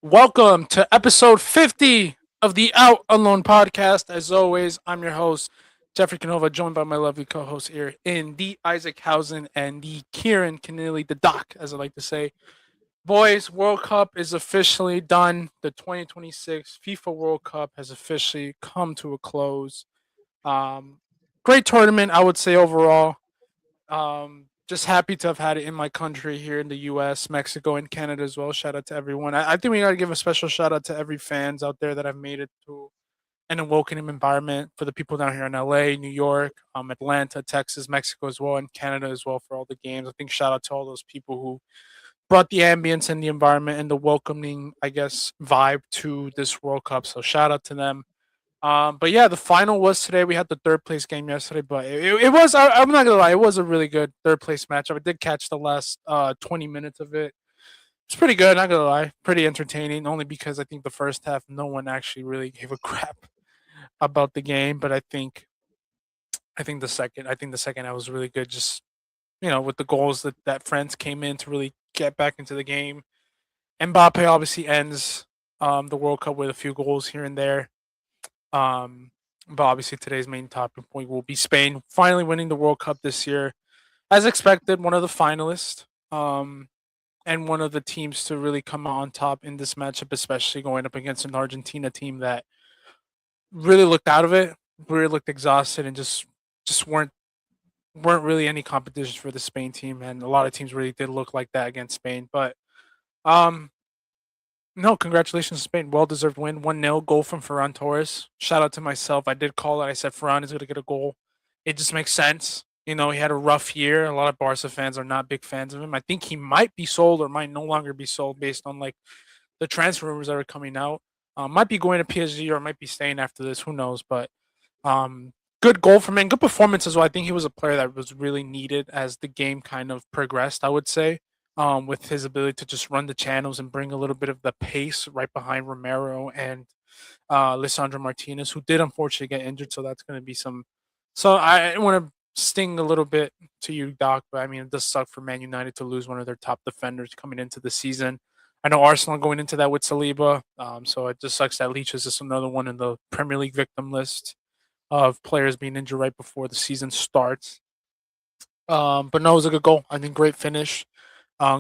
Welcome to episode 50 of the Out Alone podcast. As always, I'm your host, Jeffrey Canova, joined by my lovely co host here in the Isaac Hausen and the Kieran Keneally, the Doc, as I like to say. Boys, World Cup is officially done. The 2026 FIFA World Cup has officially come to a close. Um, Great tournament, I would say, overall. Just happy to have had it in my country here in the U.S., Mexico, and Canada as well. Shout out to everyone. I think we got to give a special shout out to every fans out there that have made it to an awoken environment for the people down here in L.A., New York, Atlanta, Texas, Mexico as well, and Canada as well for all the games. I think shout out to all those people who brought the ambience and the environment and the welcoming, I guess, vibe to this World Cup. So shout out to them. But yeah, the final was today. We had the third place game yesterday, but it was. I'm not gonna lie, it was a really good third place matchup. I did catch the last 20 minutes of it. It's pretty good. Not gonna lie, pretty entertaining. Only because I think the first half, no one actually really gave a crap about the game. But I think the second half was really good. Just with the goals that France came in to really get back into the game. Mbappe obviously ends the World Cup with a few goals here and there. Um, but obviously today's main topic point will be Spain finally winning the World Cup this year, as expected. One of the finalists, and one of the teams to really come out on top in this matchup, especially going up against an Argentina team that really looked out of it, really looked exhausted, and just weren't really any competition for the Spain team. And a lot of teams really did look like that against Spain, but um, no, congratulations to Spain. Well deserved win. 1-0 goal from Ferran Torres. Shout out to myself. I did call it. I said Ferran is going to get a goal. It just makes sense. He had a rough year. A lot of Barca fans are not big fans of him. I think he might be sold or might no longer be sold based on like the transfer rumors that are coming out. Might be going to PSG or might be staying after this. Who knows? But um, good goal from him. Good performance as well. I think he was a player that was really needed as the game kind of progressed, I would say, with his ability to just run the channels and bring a little bit of the pace right behind Romero and Lissandro Martinez, who did unfortunately get injured. So that's going to be some. So I want to sting a little bit to you, Doc, but I mean, it does suck for Man United to lose one of their top defenders coming into the season. I know Arsenal going into that with Saliba, so it just sucks that Leach is just another one in the Premier League victim list of players being injured right before the season starts. But no, it was a good goal. I think great finish.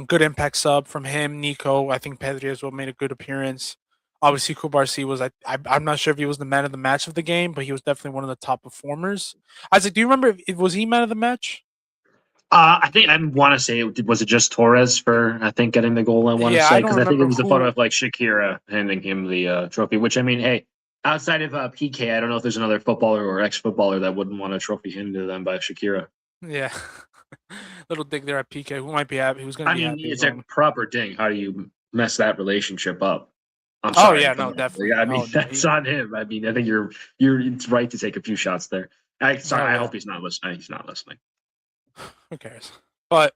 Good impact sub from him, Nico. I think Pedri as well made a good appearance. Obviously, Kubarsi was. I'm not sure if he was the man of the match of the game, but he was definitely one of the top performers. Isaac, do you remember if was he man of the match? I think I want to say was it just Torres for I think getting the goal. I want to Yeah, I say don't because I think it remember was the photo who. of like Shakira handing him the trophy. Which I mean, hey, outside of PK, I don't know if there's another footballer or ex-footballer that wouldn't want a trophy handed to them by Shakira. Yeah, little dig there at PK. Who might be happy? Who's going to I be mean, happy as it's a well? proper ding. How do you mess that relationship up? I'm Oh sorry yeah, for no, that. definitely. I mean, Oh no, that's he. on him. I mean, I think you're it's right to take a few shots there. Sorry, Hell I yeah. hope he's not listening. He's not listening. Who cares? But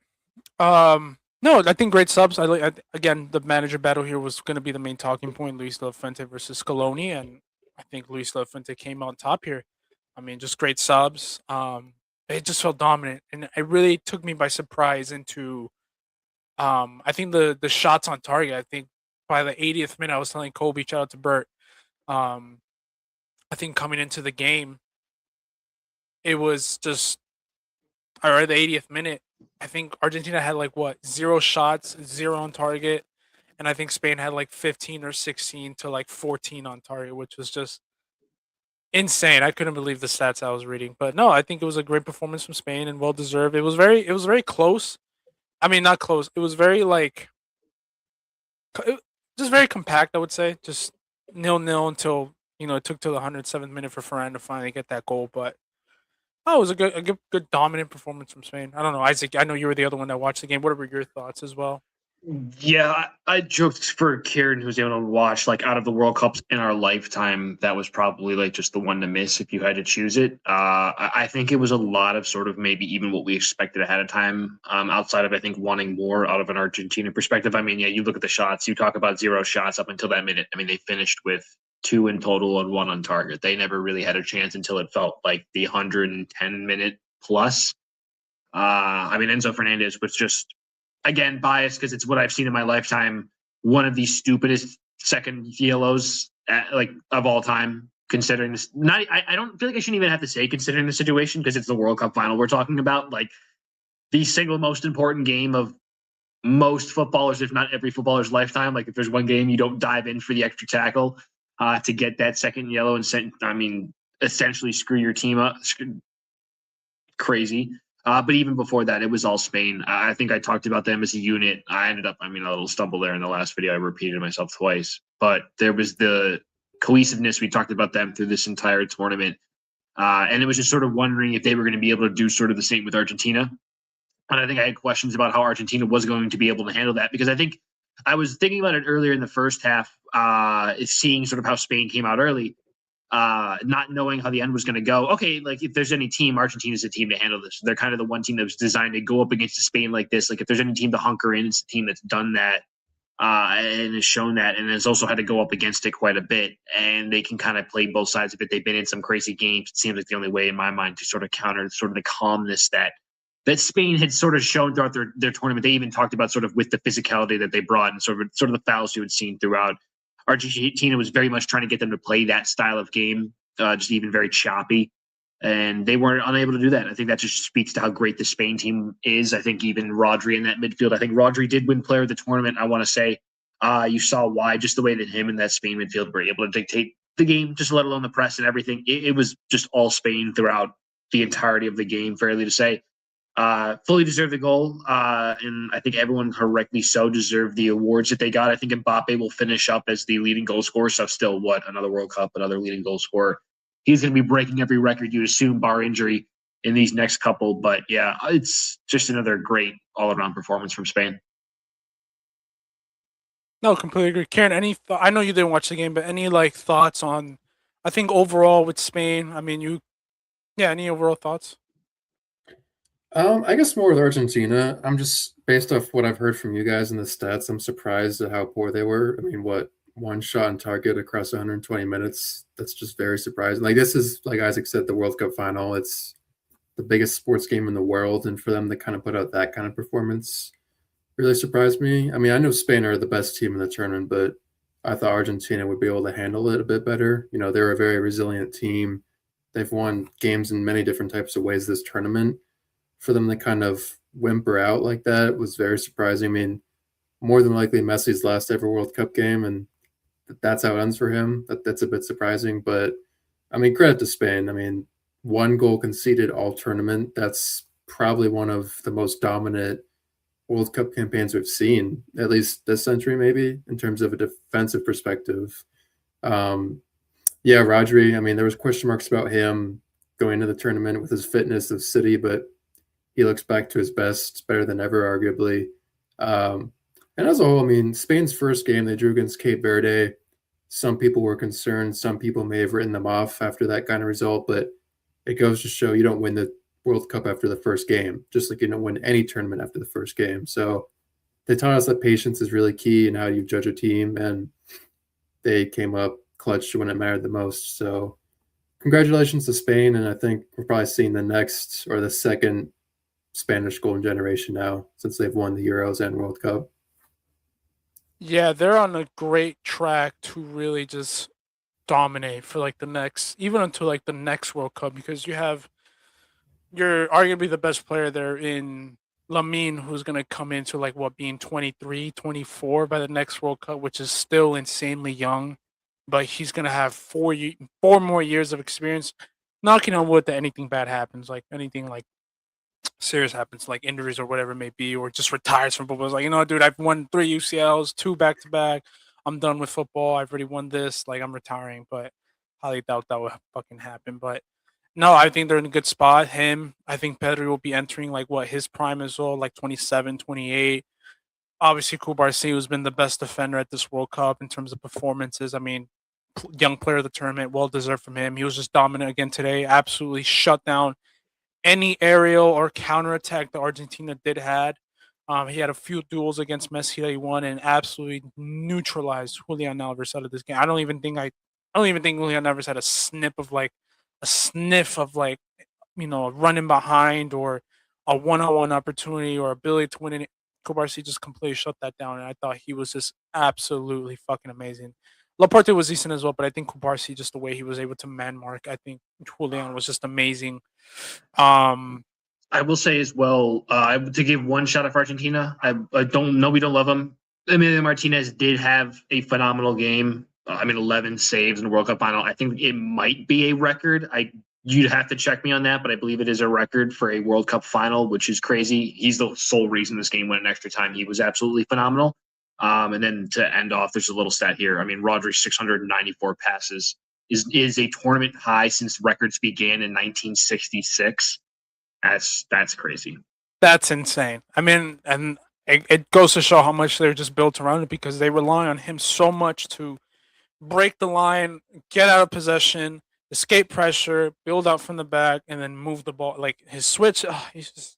no, I think great subs. Again, the manager battle here was going to be the main talking point. Luis De La Fuente versus Scaloni, and I think Luis De La Fuente came on top here. I mean, just great subs. It just felt dominant, and it really took me by surprise into. I think the shots on target. I think by the 80th minute, I was telling Kobe, shout out to Bert. Um, I think coming into the game, it was just or the 80th minute. I think Argentina had like what 0 shots, 0 on target, and I think Spain had like 15 or 16 to like 14 on target, which was just insane. I couldn't believe the stats I was reading. But no, I think it was a great performance from Spain and well deserved. It was very close. I mean, not close. It was very like just very compact. I would say just 0-0 until it took till the 107th minute for Ferran to finally get that goal. But oh, it was a good dominant performance from Spain. I don't know, Isaac. I know you were the other one that watched the game. What were your thoughts as well? Yeah, I joked for Kieran who's able to watch like out of the World Cups in our lifetime, that was probably like just the one to miss if you had to choose it. I think it was a lot of sort of maybe even what we expected ahead of time. Outside of I think wanting more out of an Argentina perspective. I mean, yeah, you look at the shots. You talk about 0 shots up until that minute. I mean, they finished with two in total and one on target. They never really had a chance until it felt like the 110-minute plus. I mean, Enzo Fernandez was just again biased because it's what I've seen in my lifetime. One of the stupidest second yellows like of all time. Considering this, I don't feel like I shouldn't even have to say considering the situation because it's the World Cup final we're talking about. Like the single most important game of most footballers, if not every footballer's lifetime. Like if there's one game you don't dive in for the extra tackle to get that second yellow and essentially screw your team up. Crazy. But even before that, it was all Spain. I think I talked about them as a unit. I ended up, a little stumble there in the last video. I repeated myself twice, but there was the cohesiveness. We talked about them through this entire tournament. And it was just sort of wondering if they were going to be able to do sort of the same with Argentina. And I think I had questions about how Argentina was going to be able to handle that because I think I was thinking about it earlier in the first half, seeing sort of how Spain came out early, not knowing how the end was going to go. Okay, like if there's any team, Argentina's a team to handle this. They're kind of the one team that was designed to go up against a Spain like this. Like if there's any team to hunker in, it's a team that's done that and has shown that, and has also had to go up against it quite a bit. And they can kind of play both sides of it. They've been in some crazy games. It seems like the only way in my mind to sort of counter sort of the calmness that Spain had sort of shown throughout their tournament. They even talked about sort of with the physicality that they brought and sort of the fouls you had seen throughout. Argentina was very much trying to get them to play that style of game, just even very choppy. And they weren't unable to do that. I think that just speaks to how great the Spain team is. I think even Rodri in that midfield. I think Rodri did win player of the tournament. I want to say you saw why, just the way that him and that Spain midfield were able to dictate the game, just let alone the press and everything. It was just all Spain throughout the entirety of the game, fairly to say. Fully deserved the goal, and I think everyone correctly so deserved the awards that they got. I think Mbappe will finish up as the leading goal scorer. So still, another World Cup, another leading goal scorer. He's going to be breaking every record you'd assume, bar injury, in these next couple. But yeah, it's just another great all-around performance from Spain. No, completely agree. Karen, I know you didn't watch the game, but any thoughts on? I think overall with Spain, any overall thoughts? I guess more with Argentina. I'm just based off what I've heard from you guys in the stats. I'm surprised at how poor they were. I mean, what one shot on target across 120 minutes? That's just very surprising. Like this is, like Isaac said, the World Cup final. It's the biggest sports game in the world, and for them to kind of put out that kind of performance really surprised me. I mean, I know Spain are the best team in the tournament, but I thought Argentina would be able to handle it a bit better. You know, they're a very resilient team. They've won games in many different types of ways this tournament. For them to kind of whimper out like that was very surprising. I mean, more than likely Messi's last ever World Cup game, and that's how it ends for him. That's a bit surprising, but I mean, credit to Spain. I mean, one goal conceded all tournament. That's probably one of the most dominant World Cup campaigns we've seen, at least this century, maybe in terms of a defensive perspective. Yeah, Rodri. I mean, there was question marks about him going into the tournament with his fitness of City, but he looks back to his best, better than ever, arguably. And as a whole, I mean, Spain's first game they drew against Cape Verde. Some people were concerned. Some people may have written them off after that kind of result, but it goes to show you don't win the World Cup after the first game, just like you don't win any tournament after the first game. So they taught us that patience is really key in how you judge a team, and they came up clutch when it mattered the most. So congratulations to Spain, and I think we're probably seeing the next or the second Spanish golden generation now since they've won the Euros and World Cup. Yeah, they're on a great track to really just dominate for even until the next World Cup, because you're arguably the best player there in Lamine, who's going to come into being 23, 24 by the next World Cup, which is still insanely young, but he's going to have 4 more years of experience. Knocking on wood that anything bad happens, anything serious happens, like injuries or whatever it may be, or just retires from football. It's like, dude, I've won 3 UCLs, 2 back to back. I'm done with football. I've already won this. I'm retiring, but highly doubt that will fucking happen. But no, I think they're in a good spot. I think Pedri will be entering his prime as well, 27, 28. Obviously, Kubarsi, who's been the best defender at this World Cup in terms of performances. I mean, young player of the tournament, well deserved from him. He was just dominant again today. Absolutely shut down any aerial or counterattack that Argentina did had. He had a few duels against Messi that he won and absolutely neutralized Julian Alvarez out of this game. I don't even think Julian Alvarez had a sniff of running behind or a one-on-one opportunity or ability to win Cubarsí just completely shut that down, and I thought he was just absolutely fucking amazing. Laporte was decent as well, but I think Cubarsí, just the way he was able to man mark, I think Julian was just amazing. I will say as well, to give one shout out for Argentina, I don't know, we don't love him. Emilio Martinez did have a phenomenal game. 11 saves in the World Cup final. I think it might be a record. You'd have to check me on that, but I believe it is a record for a World Cup final, which is crazy. He's the sole reason this game went in extra time. He was absolutely phenomenal. And then to end off, there's a little stat here. Rodri's 694 passes is a tournament high since records began in 1966. That's crazy. That's insane. And it goes to show how much they're just built around it, because they rely on him so much to break the line, get out of possession, escape pressure, build out from the back, and then move the ball. Like his switch, he's just.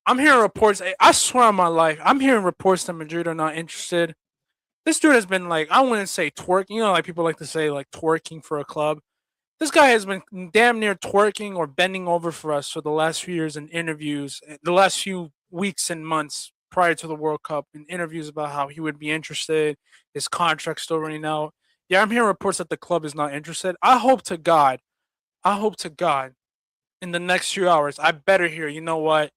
I'm hearing reports. I swear on my life, I'm hearing reports that Madrid are not interested. This dude has been like, I wouldn't say twerking. Like people like to say like twerking for a club. This guy has been damn near twerking or bending over for us for the last few years in interviews, the last few weeks and months prior to the World Cup, in interviews about how he would be interested, his contract still running out. Yeah, I'm hearing reports that the club is not interested. I hope to God, in the next few hours, I better hear, you know what?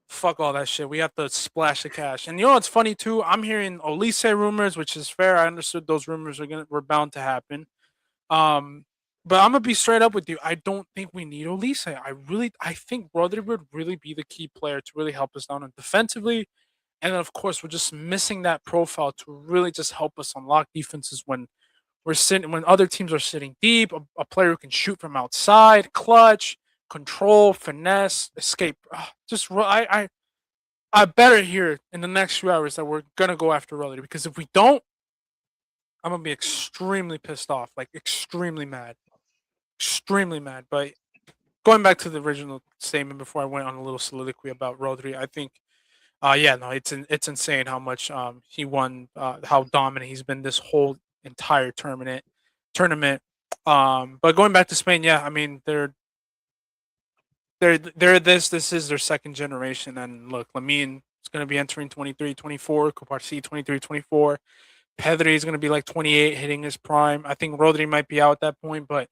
Fuck all that shit. We have to splash the cash. And you know what's funny too? I'm hearing Olise rumors, which is fair. I understood those rumors were bound to happen. But I'm gonna be straight up with you. I don't think we need Olise. I think Rodri would really be the key player to really help us down on defensively. And then of course we're just missing that profile to really just help us unlock defenses when when other teams are sitting deep, a player who can shoot from outside, clutch, control, finesse, escape. I better hear in the next few hours that we're gonna go after Rodri, because if we don't, I'm gonna be extremely pissed off, like extremely mad. But going back to the original statement before I went on a little soliloquy about Rodri, I think, it's insane how much he won, how dominant he's been this whole entire tournament. But going back to Spain, yeah, this is their second generation, and look, Lamine is going to be entering 23, 24, Cubarsí 23, 24. Pedri is going to be like 28, hitting his prime. I think Rodri might be out at that point, but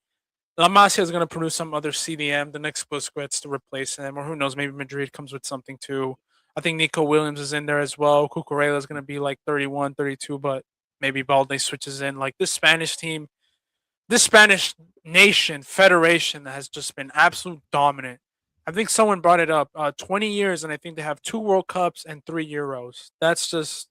La Masia is going to produce some other CDM, the next Busquets, to replace him, or who knows, maybe Madrid comes with something too. I think Nico Williams is in there as well. Cucurella is going to be like 31, 32, but maybe Balde switches in. Like this Spanish team, this Spanish nation, federation has just been absolute dominant. I think someone brought it up, 20 years, and I think they have 2 World Cups and 3 Euros. That's just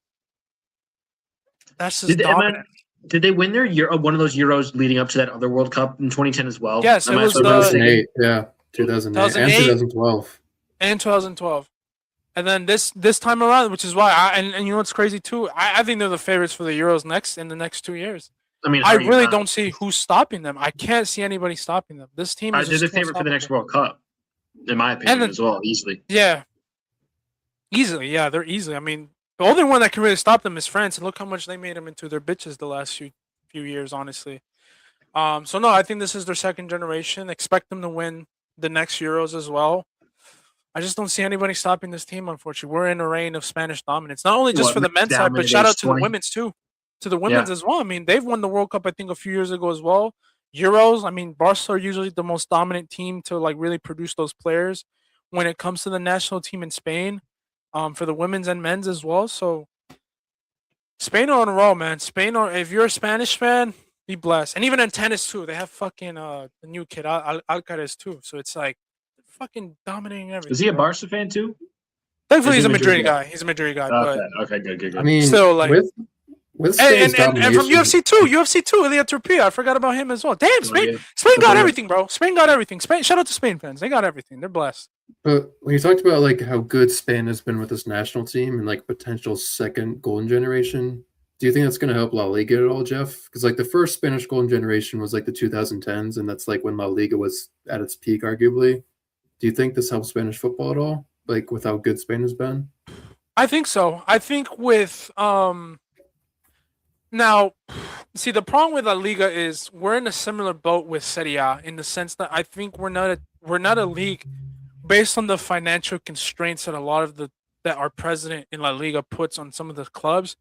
dominant. Did they win their one of those Euros leading up to that other World Cup in 2010 as well? Yes, it was 2008. Yeah, 2008 and 2012. And 2012. And then this time around, which is why and you know what's crazy too? I think they're the favorites for the Euros in the next 2 years. I really don't see who's stopping them. I can't see anybody stopping them. This team is they're the favorite for the next World Cup, in my opinion, as well, easily. Yeah. Easily, yeah, they're easily. The only one that can really stop them is France, and look how much they made them into their bitches the last few years, honestly. So no, I think this is their second generation. Expect them to win the next Euros as well. I just don't see anybody stopping this team, unfortunately. We're in a reign of Spanish dominance, not only just for the men's side, but shout out to the women's too. To the women's as well. They've won the World Cup, I think, a few years ago as well. Euros, Barca are usually the most dominant team to like really produce those players when it comes to the national team in Spain, for the women's and men's as well. So Spain are on a roll, man. If you're a Spanish fan, be blessed. And even in tennis too, they have fucking the new kid Alcaraz too. So it's like fucking dominating everything. Is he a Barca fan too? Thankfully, he's a Madrid guy. He's a Madrid guy. Okay, good. Still like. With and from UFC too, Ilia Turpia. I forgot about him as well. Damn, Spain got everything, bro. Spain got everything. Shout out to Spain fans. They got everything. They're blessed. But when you talked about like how good Spain has been with this national team and like potential second golden generation, do you think that's going to help La Liga at all, Jeff? Because like the first Spanish golden generation was like the 2010s, and that's like when La Liga was at its peak, arguably. Do you think this helps Spanish football at all? Like with how good Spain has been? I think so. I think with now, see, the problem with La Liga is we're in a similar boat with Serie A in the sense that I think we're not a league based on the financial constraints that a lot of the that our president in La Liga puts on some of the clubs,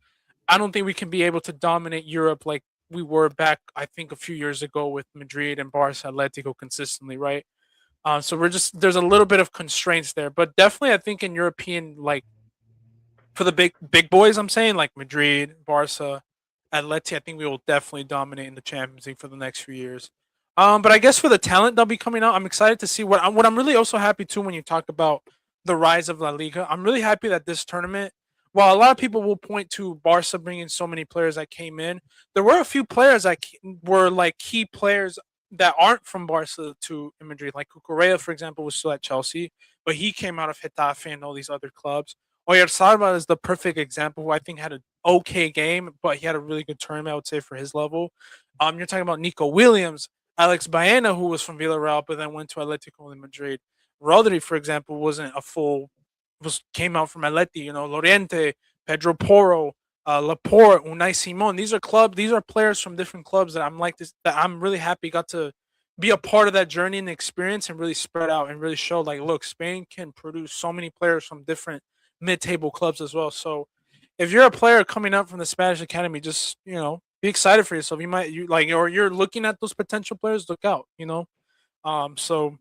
I don't think we can be able to dominate Europe like we were back, I think, a few years ago with Madrid and Barca, Atletico consistently, right? So we're just there's a little bit of constraints there, but definitely I think in European like for the big boys, I'm saying like Madrid, Barca, Atleti, I think we will definitely dominate in the Champions League for the next few years. But I guess for the talent that'll be coming out, I'm excited to see what I'm really also happy too when you talk about the rise of La Liga. I'm really happy that this tournament, while a lot of people will point to Barca bringing so many players that came in, there were a few players that were like key players that aren't from Barca to Madrid. Like Cucurella, for example, was still at Chelsea, but he came out of Getafe and all these other clubs. Oyarzabal is the perfect example who I think had an okay game, but he had a really good tournament, I would say, for his level. You're talking about Nico Williams, Alex Baena, who was from Villarreal, but then went to Atletico de Madrid. Rodri, for example, wasn't a full was came out from Atleti. You know, Loriente, Pedro Porro, Laporte, Unai Simon. These are players from different clubs that I'm like this. That I'm really happy got to be a part of that journey and experience and really spread out and really show like, look, Spain can produce so many players from different mid-table clubs as well. So if you're a player coming up from the Spanish academy, just be excited for yourself. You like, or you're looking at those potential players. Look out, So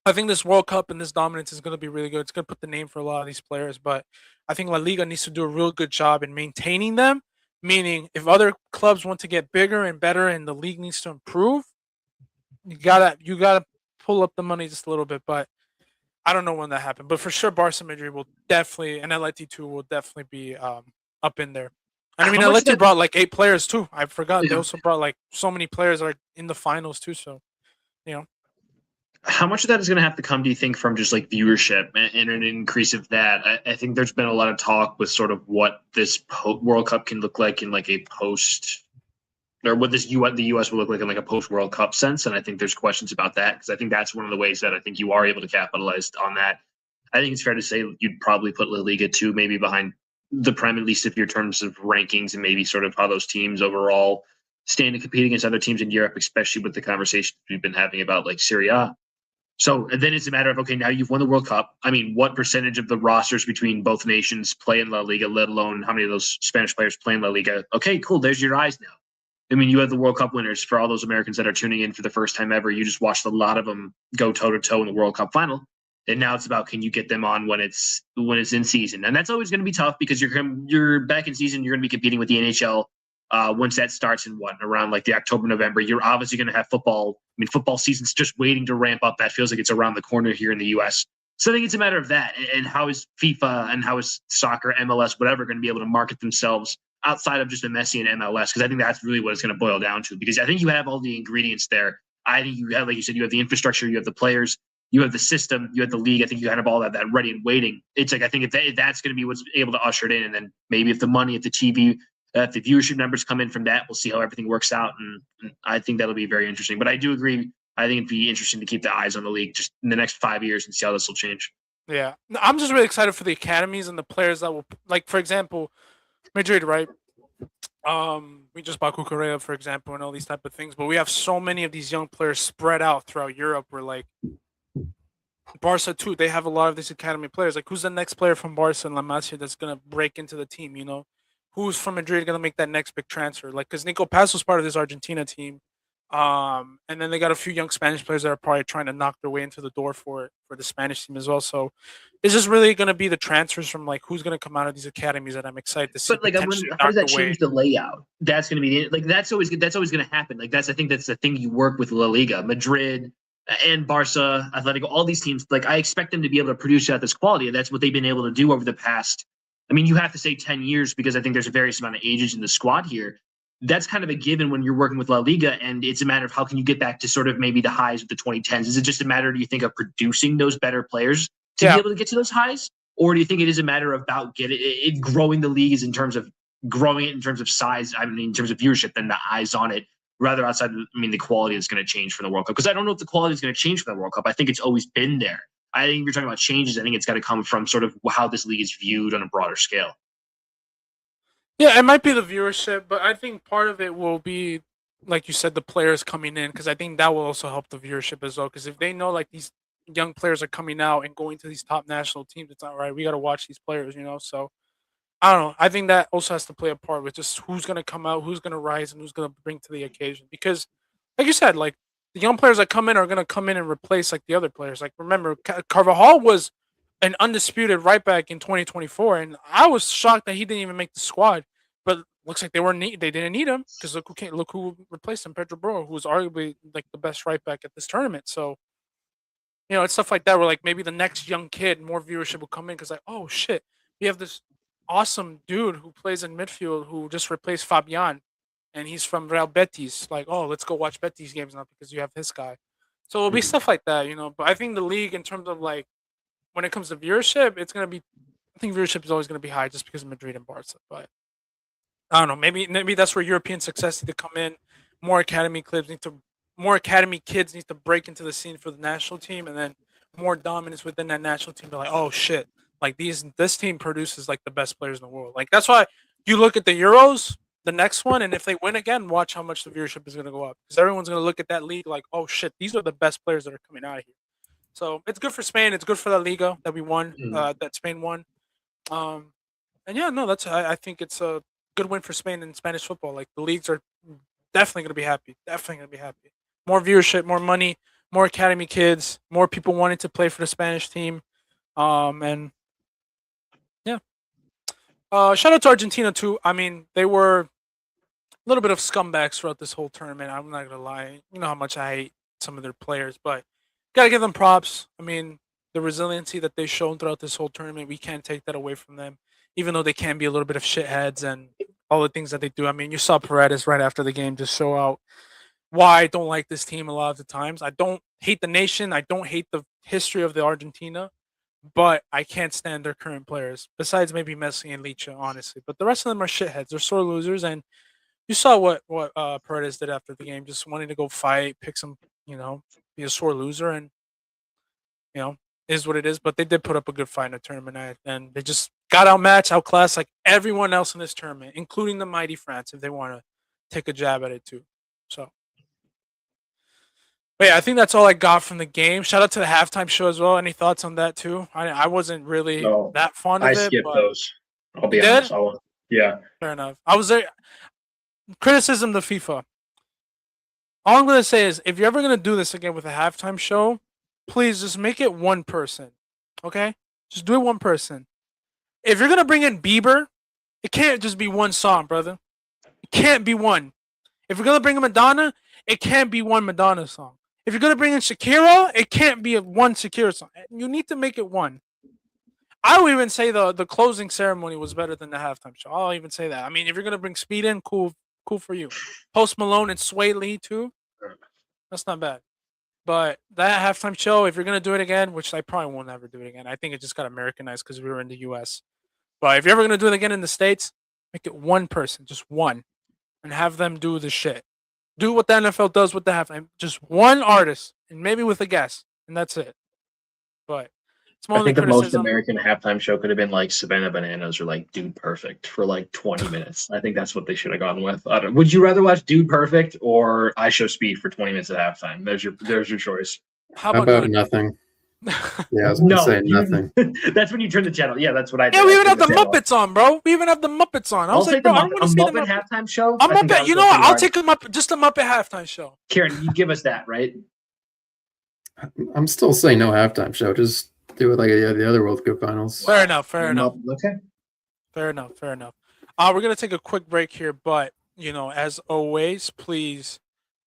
I think this World Cup and this dominance is going to be really good. It's going to put the name for a lot of these players, but I think La Liga needs to do a real good job in maintaining them. Meaning, if other clubs want to get bigger and better, and the league needs to improve, you gotta pull up the money just a little bit. But I don't know when that happened, but for sure, Barca Madrid will definitely, and Atleti too will definitely be up in there. And I mean, How much of Atleti that? brought like 8 players too. I forgot they Yeah. also brought like so many players that are in the finals too. So you know, How much of that is going to have to come, do you think, from just like viewership and an increase of that? I think there's been a lot of talk with sort of what this World Cup can look like in like a post, or what the U.S. will look like in like a post World Cup sense. And I think there's questions about that because I think that's one of the ways that I think you are able to capitalize on that. I think it's fair to say you'd probably put La Liga 2 maybe behind the Prem, at least if your terms of rankings and maybe sort of how those teams overall stand to compete against other teams in Europe, especially with the conversations we've been having about like Serie A. So then it's a matter of, okay, now you've won the World Cup. I mean, what percentage of the rosters between both nations play in La Liga, let alone how many of those Spanish players play in La Liga? Okay, cool. There's your eyes now. I mean, you have the World Cup winners. For all those Americans that are tuning in for the first time ever, you just watched a lot of them go toe to toe in the World Cup final. And now it's about, can you get them on when it's in season? And that's always going to be tough because you're back in season. You're going to be competing with the NHL once that starts in around like the October, November. You're obviously going to have football. I mean, football season's just waiting to ramp up. That feels like it's around the corner here in the U.S. So I think it's a matter of that, and how is FIFA and how is soccer, MLS, whatever, going to be able to market themselves outside of just a Messi and MLS? Because I think that's really what it's going to boil down to. Because I think you have all the ingredients there. I think you have, like you said, you have the infrastructure, you have the players, you have the system, you have the league. I think you have all that ready and waiting. It's like, I think if that's going to be what's able to usher it in, and then maybe if the money, if the TV, if the viewership numbers come in from that, we'll see how everything works out. And I think that'll be very interesting. But I do agree. I think it'd be interesting to keep the eyes on the league just in the next 5 years and see how this will change. yeah, I'm just really excited for the academies and the players that will, like, for example, Madrid, right? We just bought Cucurella, for example, and all these type of things. But we have so many of these young players spread out throughout Europe. Where like Barca too, they have a lot of these academy players. Like, who's the next player from Barca and La Masia that's gonna break into the team? Who's from Madrid gonna make that next big transfer? Like, because Nico Pass was part of this Argentina team, and then they got a few young Spanish players that are probably trying to knock their way into the door for the Spanish team as well. So it's just really gonna be the transfers from like who's gonna come out of these academies that I'm excited to see. But like, how does that change the layout? That's going to be like that's always going to happen. Like I think that's the thing you work with La Liga, Madrid, and Barca, Atletico, all these teams. Like I expect them to be able to produce at this quality, and that's what they've been able to do over the past. I mean, you have to say 10 years because I think there's a various amount of ages in the squad here. That's kind of a given when you're working with La Liga, and it's a matter of how can you get back to sort of maybe the highs of the 2010s. Is it just a matter, do you think, of producing those better players to be able to get to those highs? Or do you think it is a matter of about growing the leagues in terms of growing it in terms of size, I mean, in terms of viewership, and the eyes on it, rather outside of, the quality is going to change for the World Cup? Because I don't know if the quality is going to change for the World Cup. I think it's always been there. I think if you're talking about changes, I think it's got to come from sort of how this league is viewed on a broader scale. Yeah, it might be the viewership, but I think part of it will be, like you said, the players coming in, because I think that will also help the viewership as well. Because if they know like these young players are coming out and going to these top national teams. It's all right. We got to watch these players, So I don't know. I think that also has to play a part with just who's going to come out, who's going to rise, and who's going to bring to the occasion. Because, like you said, like the young players that come in are going to come in and replace like the other players. Like remember, Carvajal was an undisputed right back in 2024, and I was shocked that he didn't even make the squad. But looks like they didn't need him because look who replaced him, Pedro Bro, who was arguably like the best right back at this tournament. So it's stuff like that where like maybe the next young kid, more viewership will come in because like, oh shit, we have this awesome dude who plays in midfield who just replaced Fabian, and he's from Real Betis. Like, oh, let's go watch Betis games now because you have this guy. So it'll be Mhm. stuff like that. But I think the league, in terms of like when it comes to viewership, it's gonna be. I think viewership is always gonna be high just because of Madrid and Barca. But I don't know. Maybe that's where European success need to come in. More academy kids need to break into the scene for the national team, and then more dominance within that national team. Be like, oh shit, like this team produces like the best players in the world. Like that's why you look at the Euros, the next one, and if they win again, watch how much the viewership is going to go up because everyone's going to look at that league like, oh shit, these are the best players that are coming out of here. So it's good for Spain. It's good for La Liga that we won, that Spain won. And yeah, no, I think it's a good win for Spain and Spanish football. Like the leagues are definitely going to be happy. Definitely going to be happy. More viewership, more money, more academy kids, more people wanting to play for the Spanish team. And yeah. Shout out to Argentina too. I mean, they were a little bit of scumbags throughout this whole tournament. I'm not gonna lie. You know how much I hate some of their players, but gotta give them props. I mean, the resiliency that they've shown throughout this whole tournament, we can't take that away from them. Even though they can be a little bit of shitheads and all the things that they do. I mean, you saw Paredes right after the game just show out why I don't like this team a lot of the times. I don't hate the nation. I don't hate the history of the Argentina, but I can't stand their current players. Besides maybe Messi and Licha, honestly. But the rest of them are shitheads. They're sore losers, and you saw what Paredes did after the game, just wanting to go fight, pick some, be a sore loser, and you know is what it is. But they did put up a good fight in the tournament, and they just got outmatched, outclassed like everyone else in this tournament, including the mighty France, if they want to take a jab at it too. So. But yeah, I think that's all I got from the game. Shout out to the halftime show as well. Any thoughts on that too? I wasn't really No, that fond of I it. skipped But those. I'll be you did? honest. Yeah. Fair enough. I was there. Criticism to FIFA. All I'm gonna say is, if you're ever gonna do this again with a halftime show, please just make it one person. Okay, just do it one person. If you're gonna bring in Bieber, it can't just be one song, brother. It can't be one. If you're gonna bring in Madonna, it can't be one Madonna song. If you're gonna bring in Shakira, it can't be one Shakira song. You need to make it one. I would even say the closing ceremony was better than the halftime show. I'll even say that. I mean, if you're gonna bring Speed in, cool for you. Post Malone and Sway Lee too. That's not bad. But that halftime show, if you're gonna do it again, which I probably won't ever do it again. I think it just got Americanized because we were in the U.S. But if you're ever gonna do it again in the States, make it one person, just one, and have them do the shit. Do what the NFL does with the halftime. Just one artist, and maybe with a guest, and that's it. But it's my I only think the most criticism. American halftime show could have been like Savannah Bananas or like Dude Perfect for like 20 minutes. I think that's what they should have gone with. Would you rather watch Dude Perfect or I Show Speed for 20 minutes at halftime? There's your choice. How How about about nothing? Yeah, I was gonna No, say nothing. that's when you turn the channel. Yeah, that's what I do. Yeah, we I even turn have the channel off. Muppets on, bro. We even have the Muppets on. I I'll was like, take bro, the I don't want to see the Muppet Muppet. halftime show. A I think that Muppet, would you go know what? pretty I'll hard. take a Muppet, just a Muppet halftime show. Karen, you give us that, right? I'm still saying no halftime show. Just do it like the other World Cup finals. Fair enough. Fair enough. Okay. Fair enough. Fair enough. We're gonna take a quick break here, but as always, please,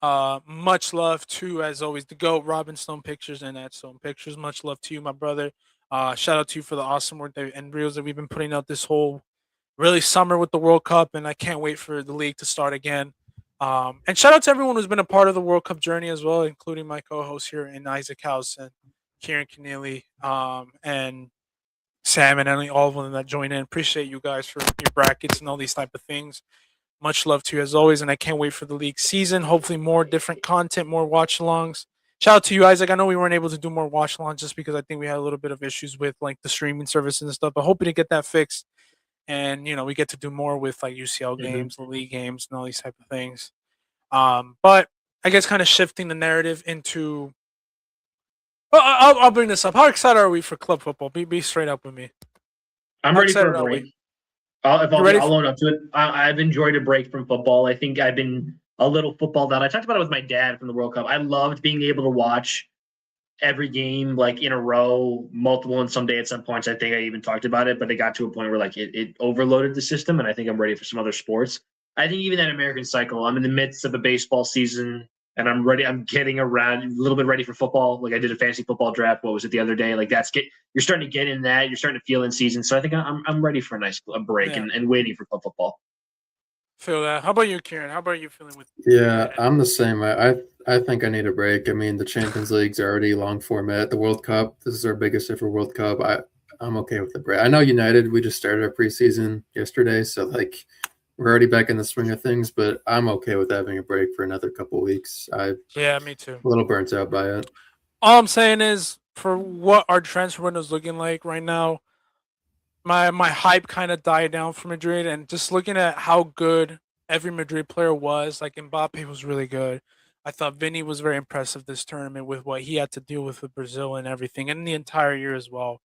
much love to, as always, the GOAT, Robin Stone Pictures and at Stone Pictures. Much love to you, my brother. Shout out to you for the awesome work and reels that we've been putting out this whole really summer with the World Cup, and I can't wait for the league to start again. And shout out to everyone who's been a part of the World Cup journey as well, including my co-hosts here in Isaac House and Kieran Keneally, and Sam and Emily, all of them that join in. Appreciate you guys for your brackets and all these type of things. Much love to you as always, and I can't wait for the league season. Hopefully, more different content, more watch alongs. Shout out to you, Isaac. I know we weren't able to do more watch alongs just because I think we had a little bit of issues with like the streaming services and stuff. But hoping to get that fixed, and we get to do more with like UCL games, the league games, and all these type of things. But I guess kind of shifting the narrative into Well, I'll bring this up. How excited are we for club football? Be straight up with me. I'm How ready for excited a are we? break. I'll ready own up to it. I've enjoyed a break from football. I think I've been a little football down. I talked about it with my dad from the World Cup. I loved being able to watch every game like in a row, multiple and someday at some points. I think I even talked about it, but it got to a point where like it overloaded the system, and I think I'm ready for some other sports. I think even that American cycle. I'm in the midst of a baseball season, and I'm ready. I'm getting around a little bit ready for football. Like I did a fantasy football draft. What was it the other day? Like you're starting to get in that. You're starting to feel in season. So I think I'm ready for a break Yeah. and waiting for club football. Feel that. How about you, Kieran? How about you feeling with? Yeah, I'm the same. I think I need a break. I mean, the Champions League's already long format. The World Cup, this is our biggest ever World Cup. I'm okay with the break. I know United, we just started our preseason yesterday, so like we're already back in the swing of things, but I'm okay with having a break for another couple weeks. I'm Yeah, me too. a little burnt out by it. All I'm saying is, for what our transfer window is looking like right now, my hype kind of died down for Madrid, and just looking at how good every Madrid player was, like Mbappe was really good. I thought Vinny was very impressive this tournament with what he had to deal with Brazil and everything, and the entire year as well.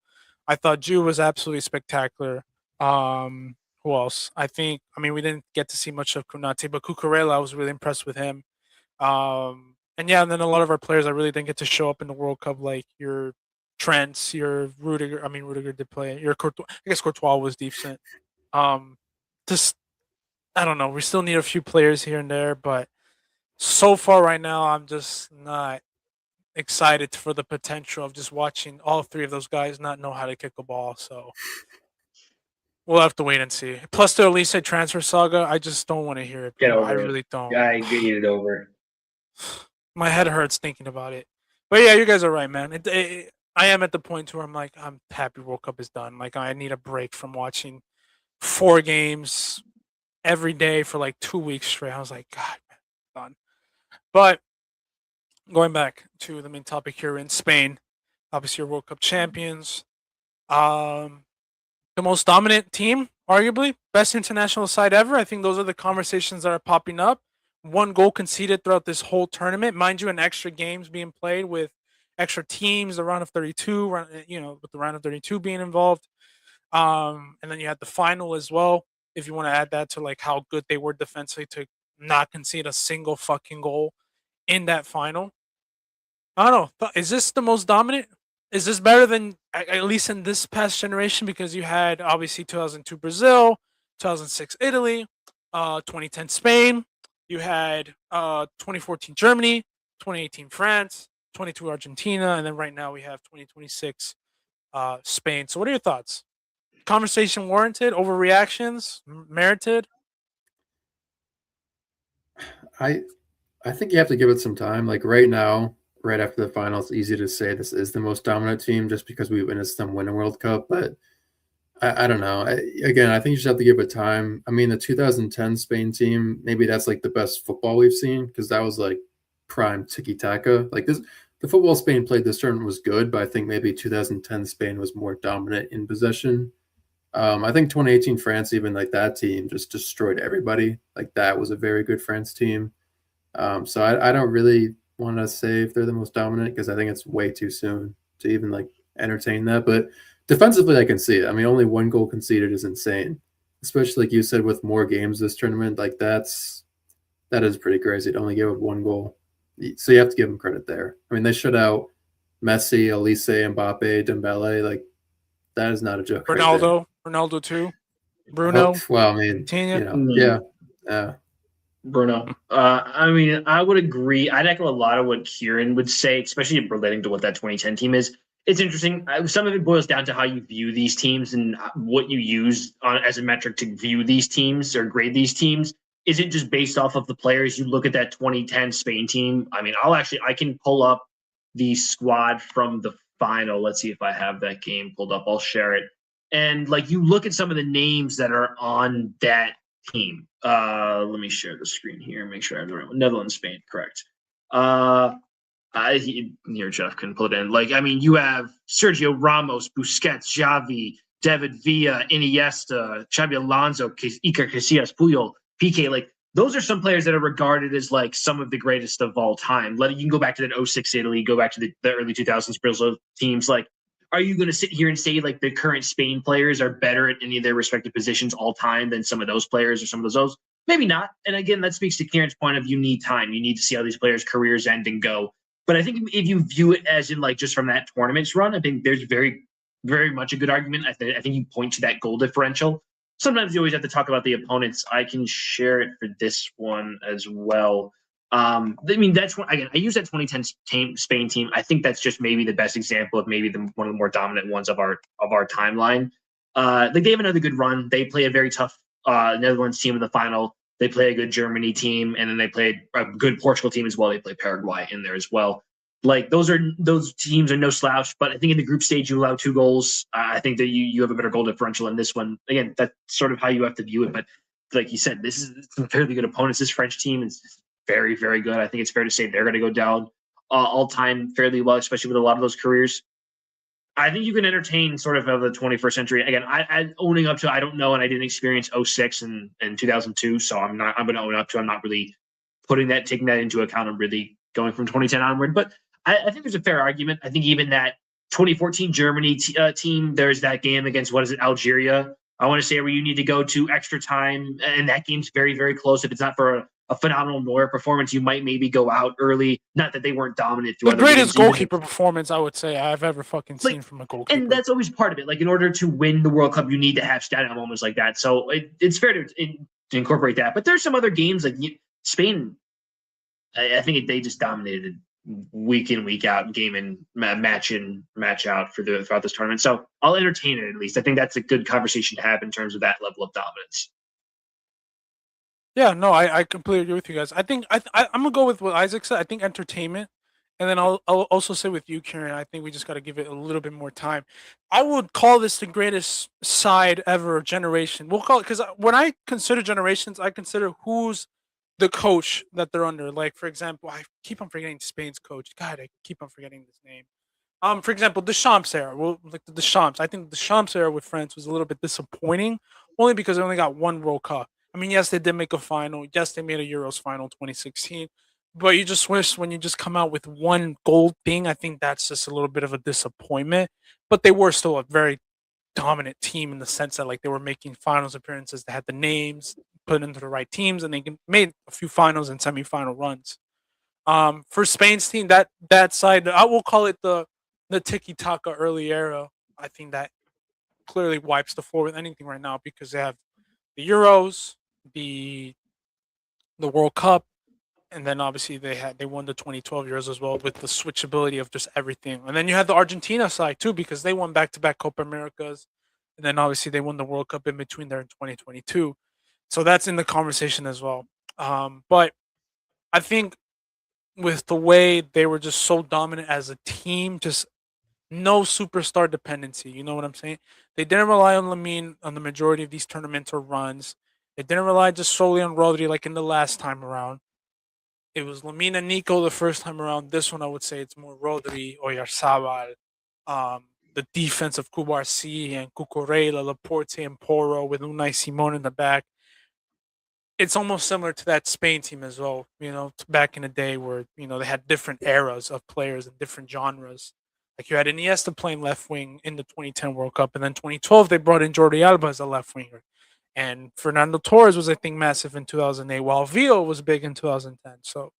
I thought Jude was absolutely spectacular. Who else? I mean, we didn't get to see much of Konate, but Cucurella, I was really impressed with him. And yeah, and then a lot of our players I really didn't get to show up in the World Cup, like your Trents, your Rudiger. I mean, Rudiger did play. Your Courtois, I guess Courtois was decent. Um, just I don't know. We still need a few players here and there, but so far right now, I'm just not excited for the potential of just watching all three of those guys not know how to kick a ball. So we'll have to wait and see. Plus, the Elise transfer saga, I just don't want to hear it. Get Bro. I over it. really don't. I get it over. My head hurts thinking about it. But yeah, you guys are right, man. I am at the point where I'm like, I'm happy World Cup is done. Like, I need a break from watching 4 games every day for like 2 weeks straight. I was like, God, man, done. But going back to the main topic here in Spain, obviously, your World Cup champions. The most dominant team, arguably, best international side ever. I think those are the conversations that are popping up. 1 goal conceded throughout this whole tournament, mind you, and extra games being played with extra teams, the round of 32, with the round of 32 being involved. And then you had the final as well. If you want to add that to like how good they were defensively to not concede a single fucking goal in that final. I don't know. Is this the most dominant? Is this better than at least in this past generation? Because you had obviously 2002 Brazil, 2006 Italy, 2010 Spain. You had 2014 Germany, 2018 France, 22 Argentina, and then right now we have 2026 Spain. So what are your thoughts? Conversation warranted? Overreactions? Merited? I think you have to give it some time. Like right now, right after the final, it's easy to say this is the most dominant team just because we witnessed them win a World Cup. But I don't know. Again, I think you just have to give it time. I mean, the 2010 Spain team, maybe that's like the best football we've seen because that was like prime tiki taka. Like this, the football Spain played this tournament was good, but I think maybe 2010 Spain was more dominant in possession. I think 2018 France, even like that team, just destroyed everybody. Like that was a very good France team. So I don't really want to say if they're the most dominant because I think it's way too soon to even like entertain that. But defensively, I can see it. I mean, only 1 goal conceded is insane, especially like you said with more games this tournament. Like that is pretty crazy to only give up 1 goal. So you have to give them credit there. I mean, they shut out Messi, Elise, Mbappe, Dembele. Like that is not a joke. Ronaldo, Ronaldo too. Bruno. Well, I mean, yeah. Bruno. I mean, I would agree. I'd echo a lot of what Kieran would say, especially relating to what that 2010 team is. It's interesting. Some of it boils down to how you view these teams and what you use as a metric to view these teams or grade these teams. Is it just based off of the players? You look at that 2010 Spain team. I mean, I can pull up the squad from the final. Let's see if I have that game pulled up. I'll share it. And like you look at some of the names that are on that team. Let me share the screen here and make sure I have the right one. Netherlands, Spain, correct. Here, Jeff can pull it in. Like, I mean, you have Sergio Ramos, Busquets, Xavi, David Villa, Iniesta, Xabi Alonso, Iker Casillas, Puyol, PK. Like, those are some players that are regarded as like some of the greatest of all time. You can go back to that 06 Italy, go back to the early 2000s Brazil teams. Like, are you going to sit here and say like the current Spain players are better at any of their respective positions all time than some of those players or some of those? Maybe not. And again, that speaks to Kieran's point of you need time. You need to see how these players' careers end and go. But I think if you view it as in like just from that tournament's run, I think there's very, very much a good argument. I think you point to that goal differential. Sometimes you always have to talk about the opponents. I can share it for this one as well. I mean, that's one, again, I use that 2010 Spain team. I think that's just maybe the best example of maybe one of the more dominant ones of our timeline. Like they have another good run. They play a very tough Netherlands team in the final. They play a good Germany team, and then they played a good Portugal team as well. They play Paraguay in there as well. Like those teams are no slouch, but I think in the group stage you allow 2 goals. I think that you have a better goal differential in this one. Again, that's sort of how you have to view it. But like you said, this is some fairly good opponents. This French team is very, very good. I think it's fair to say they're going to go down all time fairly well, especially with a lot of those careers. I think you can entertain sort of the 21st century. Again, I owning up to I don't know, and I didn't experience 06 and 2002, so I'm going to own up to. I'm not really taking that into account. I'm really going from 2010 onward, but I think there's a fair argument. I think even that 2014 Germany team, there's that game against, Algeria. I want to say where you need to go to extra time, and that game's very, very close. If it's not for a phenomenal Neuer performance, you might maybe go out early. Not that they weren't dominant. The greatest goalkeeper performance, I would say, I've ever fucking seen from a goalkeeper. And that's always part of it. Like, in order to win the World Cup, you need to have standout moments like that. So it's fair to incorporate that. But there's some other games, like Spain, I think they just dominated week in, week out, game in, match in, match out throughout this tournament. So I'll entertain it at least. I think that's a good conversation to have in terms of that level of dominance. Yeah, no, I completely agree with you guys. I think I'm gonna go with what Isaac said. I think entertainment, and then I'll also say with you, Kieran. I think we just got to give it a little bit more time. I would call this the greatest side ever generation. We'll call it because when I consider generations, I consider who's the coach that they're under. Like for example, I keep on forgetting Spain's coach. God, I keep on forgetting his name. For example, Deschamps era. Well, like the Deschamps. I think the Deschamps era with France was a little bit disappointing, only because they only got one World Cup. I mean, yes, they did make a final. Yes, they made a Euros final 2016. But you just wish when you just come out with one gold thing, I think that's just a little bit of a disappointment. But they were still a very dominant team in the sense that like they were making finals appearances. They had the names put into the right teams, and they made a few finals and semifinal runs. For Spain's team, that side, I will call it the tiki taka early era. I think that clearly wipes the floor with anything right now because they have the Euros, the World Cup, and then obviously they won the 2012 Euros as well with the switchability of just everything. And then you had the Argentina side too because they won back-to-back Copa Americas, and then obviously they won the World Cup in between there in 2022. So that's in the conversation as well. But I think with the way they were just so dominant as a team, just no superstar dependency. You know what I'm saying? They didn't rely on Lamine on the majority of these tournaments or runs. They didn't rely just solely on Rodri like in the last time around. It was Lamine and Nico the first time around. This one, I would say it's more Rodri, Oyarzabal, the defense of Cubarsí and Cucurella, Laporte and Porro with Unai Simon in the back. It's almost similar to that Spain team as well, back in the day where, they had different eras of players and different genres. Like you had Iniesta playing left wing in the 2010 World Cup, and then 2012 they brought in Jordi Alba as a left winger, and Fernando Torres was I think massive in 2008, while Villa was big in 2010. So,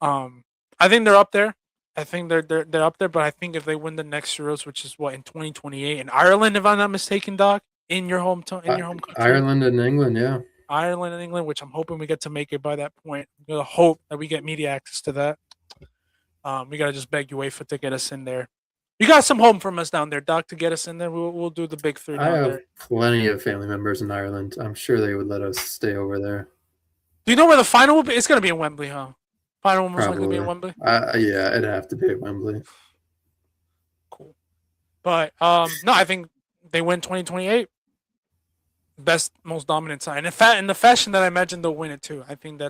I think they're up there. I think they're up there, but I think if they win the next Euros, which is in 2028 in Ireland, if I'm not mistaken, Doc, in your home country, Ireland and England, yeah. Ireland and England, which I'm hoping we get to make it by that point. I'm gonna hope that we get media access to that. We gotta just beg UEFA to get us in there. You got some home from us down there, Doc, to get us in there. We'll do the big three. I have plenty of family members in Ireland. I'm sure they would let us stay over there. Do you know where the final will be? It's gonna be in Wembley, huh? Final one was likely to be in Wembley. Yeah, it'd have to be at Wembley. Cool, but no, I think they win 2028. Best, most dominant side. In the fashion that I imagine they'll win it too. I think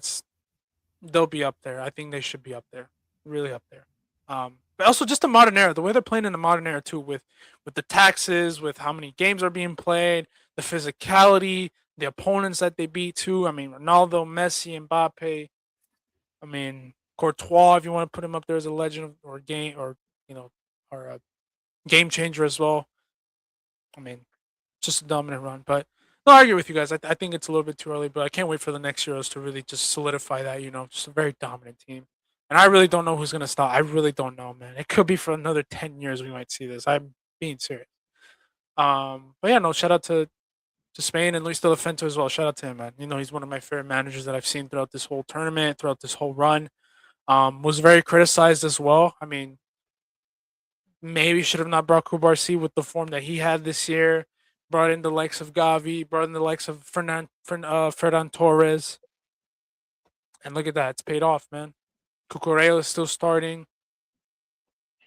they'll be up there. I think they should be up there, really up there. But also just the modern era, the way they're playing in the modern era too, with the taxes, with how many games are being played, the physicality, the opponents that they beat too. I mean, Ronaldo, Messi, Mbappe. I mean, Courtois, if you want to put him up there as a legend or game or you know or a game changer as well. I mean, just a dominant run. But no, I argue with you guys. I think it's a little bit too early, but I can't wait for the next Euros to really just solidify that. Just a very dominant team. And I really don't know who's gonna stop. I really don't know, man. It could be for another 10 years we might see this. I'm being serious. But yeah, no, shout out to Spain and Luis de la Fuente as well. Shout out to him, man. He's one of my favorite managers that I've seen throughout this whole tournament, throughout this whole run. Was very criticized as well. I mean, maybe should have not brought Kubarsi with the form that he had this year. Brought in the likes of Gavi, brought in the likes of Ferran Torres. And look at that. It's paid off, man. Cucurella is still starting.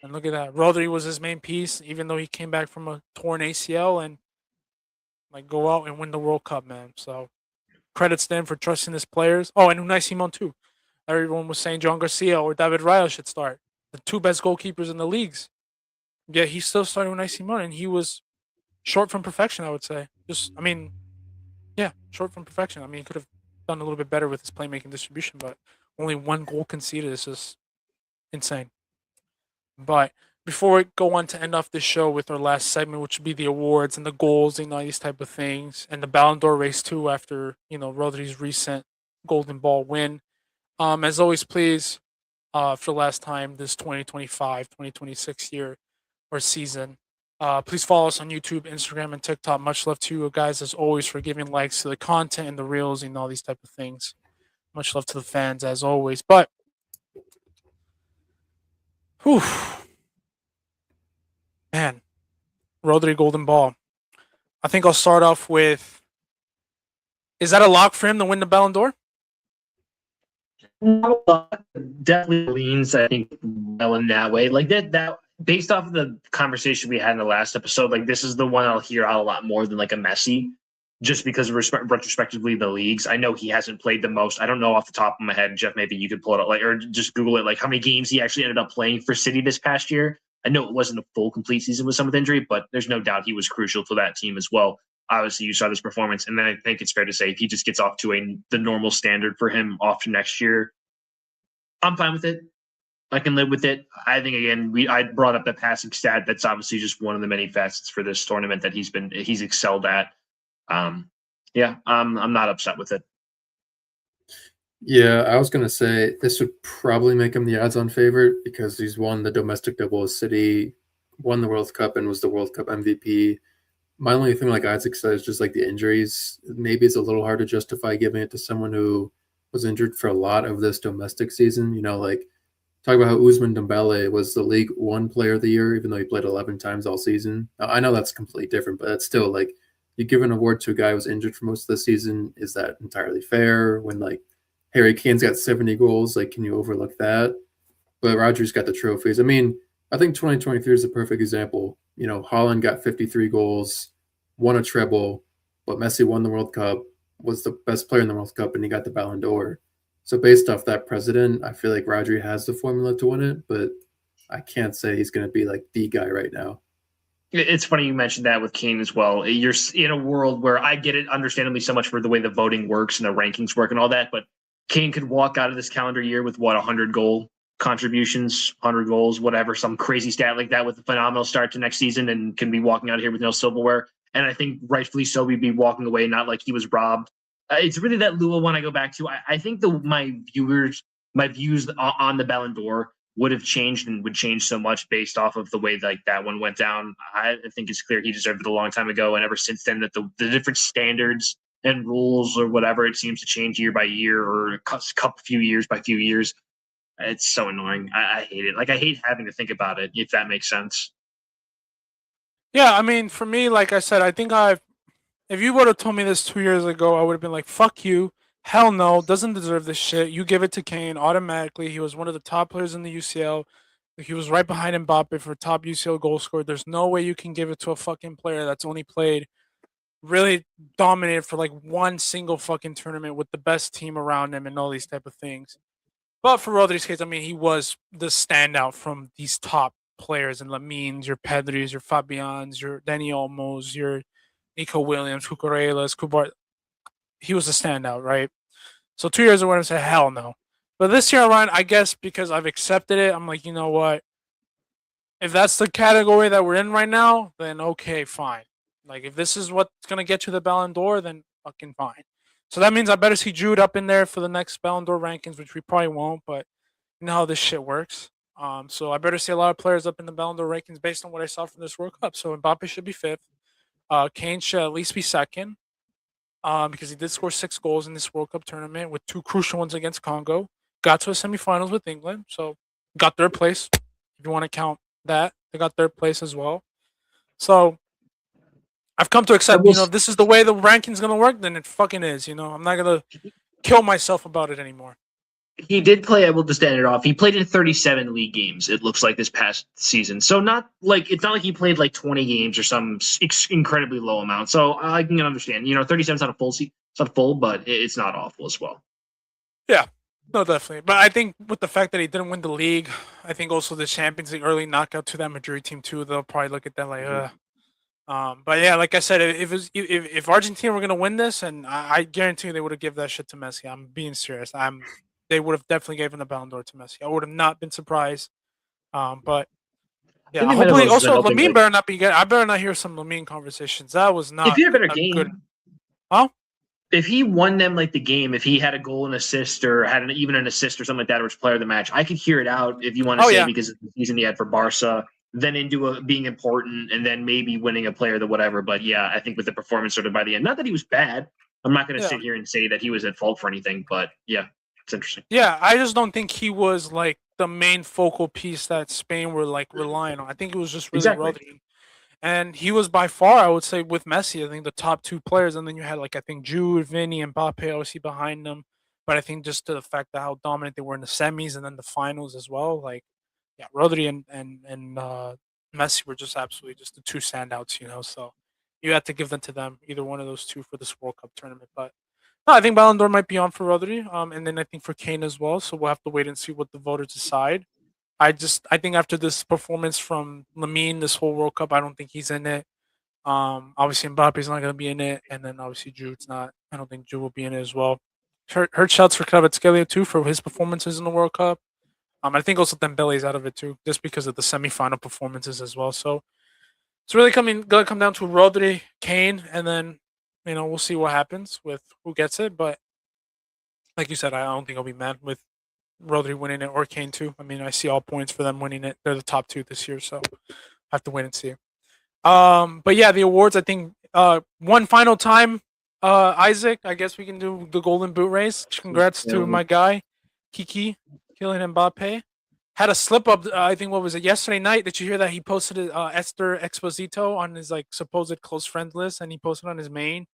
And look at that. Rodri was his main piece, even though he came back from a torn ACL and go out and win the World Cup, man. So credits to him for trusting his players. Oh, and Unai Simon too. Everyone was saying John Garcia or David Raya should start. The two best goalkeepers in the leagues. Yeah, he still started Unai Simon, and he was short from perfection, I would say. Short from perfection. I mean, he could have done a little bit better with his playmaking distribution, but only one goal conceded. This is insane. But before we go on to end off this show with our last segment, which would be the awards and the goals and all these type of things, and the Ballon d'Or race too after, Rodri's recent Golden Ball win. As always, please, for the last time this 2025, 2026 year or season, please follow us on YouTube, Instagram, and TikTok. Much love to you guys, as always, for giving likes to the content and the reels and all these type of things. Much love to the fans, as always. But, whew, man, Rodri Golden Ball. I think I'll start off with, is that a lock for him to win the Ballon d'Or? Definitely leans, I think, well in that way. Like that based off of the conversation we had in the last episode, like this is the one I'll hear out a lot more than like a Messi, just because of retrospectively the leagues. I know he hasn't played the most. I don't know off the top of my head, Jeff. Maybe you could pull it up, or just Google it, like how many games he actually ended up playing for City this past year. I know it wasn't a full complete season with some with injury, but there's no doubt he was crucial to that team as well. Obviously, you saw this performance, and then I think it's fair to say if he just gets off to the normal standard for him off to next year, I'm fine with it. I can live with it. I think again, I brought up that passing stat. That's obviously just one of the many facets for this tournament that he's excelled at. I'm not upset with it. Yeah, I was gonna say this would probably make him the odds-on favorite because he's won the domestic double with City, won the World Cup, and was the World Cup MVP. My only thing, like Isaac said, is just like the injuries. Maybe it's a little hard to justify giving it to someone who was injured for a lot of this domestic season. Like talk about how Ousmane Dembele was the League One Player of the Year, even though he played 11 times all season. Now, I know that's completely different, but that's still like you give an award to a guy who was injured for most of the season. Is that entirely fair? When like Harry Kane's got 70 goals, like can you overlook that? But Rodri's got the trophies. I mean, I think 2023 is a perfect example. Haaland got 53 goals, won a treble, but Messi won the World Cup, was the best player in the World Cup, and he got the Ballon d'Or. So based off that precedent, I feel like Rodri has the formula to win it, but I can't say he's going to be like the guy right now. It's funny you mentioned that with Kane as well. You're in a world where I get it, understandably, so much for the way the voting works and the rankings work and all that, but Kane could walk out of this calendar year with 100 goal contributions, 100 goals, whatever, some crazy stat like that with a phenomenal start to next season and can be walking out of here with no silverware. And I think rightfully so, we'd be walking away not like he was robbed. It's really that Lua one I go back to. I think my views on the Ballon d'Or would have changed and would change so much based off of the way like that one went down. I think it's clear he deserved it a long time ago. And ever since then, that the different standards and rules or whatever, it seems to change year by year or few years by few years. It's so annoying. I hate it. Like, I hate having to think about it, if that makes sense. Yeah, I mean, for me, like I said, I think if you would have told me this 2 years ago, I would have been like, fuck you. Hell no, doesn't deserve this shit. You give it to Kane automatically. He was one of the top players in the UCL. He was right behind Mbappe for top UCL goal scorer. There's no way you can give it to a fucking player that's only played, really dominated for like one single fucking tournament with the best team around him and all these type of things. But for Rodri's case, I mean, he was the standout from these top players and Lamines, your Pedris, your Fabians, your Dani Olmos, your Nico Williams, Cucurelas, Kubar. he was a standout, right? So 2 years ago, I would say hell no. But this year around, I guess because I've accepted it, I'm like, you know what? If that's the category that we're in right now, then okay, fine. Like if this is what's gonna get you the Ballon d'Or, then fucking fine. So that means I better see Jude up in there for the next Ballon d'Or rankings, which we probably won't, but you know how this shit works. So I better see a lot of players up in the Ballon d'Or rankings based on what I saw from this World Cup. So Mbappe should be fifth. Kane should at least be second. Because he did score 6 goals in this World Cup tournament with 2 crucial ones against Congo. Got to a semifinals with England, so got third place. If you want to count that, they got third place as well. So I've come to accept, if this is the way the ranking's gonna work, then it fucking is. I'm not gonna kill myself about it anymore. He did play. I will just end it off. He played in 37 league games. It looks like this past season. So it's not like he played like 20 games or some incredibly low amount. So I can understand. 37 is not a full season. It's not full, but it's not awful as well. Yeah, no, definitely. But I think with the fact that he didn't win the league, I think also the Champions League early knockout to that Madrid team too. They'll probably look at that like, But yeah, like I said, if Argentina were gonna win this, and I guarantee they would have given that shit to Messi. I'm being serious. They would have definitely given the Ballon d'Or to Messi. I would have not been surprised. But yeah, hopefully also Lamine better not be good. I better not hear some Lamine conversations. That was not. If he had a better game, good... huh? If he won them like the game, if he had a goal and assist or had even an assist or something like that, or was player of the match, I could hear it out if you want to say because of the season he had for Barca, then into being important, and then maybe winning a player the whatever. But yeah, I think with the performance sort of by the end, not that he was bad. I'm not going to sit here and say that he was at fault for anything, but yeah. It's interesting. Yeah, I just don't think he was like the main focal piece that Spain were like relying on. I think it was just really Rodri. And he was by far, I would say, with Messi, I think the top 2 players. And then you had I think Jude, Vinny, and Mbappe obviously behind them. But I think just to the fact that how dominant they were in the semis and then the finals as well. Rodri and Messi were just absolutely just the 2 standouts, So you had to give them to them, either one of those 2 for this World Cup tournament. But no, I think Ballon d'Or might be on for Rodri, and then I think for Kane as well. So we'll have to wait and see what the voters decide. I think after this performance from Lamine, this whole World Cup, I don't think he's in it. Obviously Mbappe's not going to be in it, and then obviously Jude's not. I don't think Jude will be in it as well. Heard shouts for Kvaratskhelia too for his performances in the World Cup. I think also Dembele's out of it too, just because of the semifinal performances as well. So it's really going to come down to Rodri, Kane, and then. We'll see what happens with who gets it, but like you said, I don't think I'll be mad with Rodri winning it or Kane too. I mean, I see all points for them winning it. They're the top 2 this year, so I have to wait and see. But yeah, the awards. I think one final time, Isaac. I guess we can do the Golden Boot race. Congrats to my guy, Kiki, Kylian Mbappe. Had a slip up. I think what was it yesterday night? Did you hear that he posted Esther Exposito on his supposed close friend list, and he posted on his main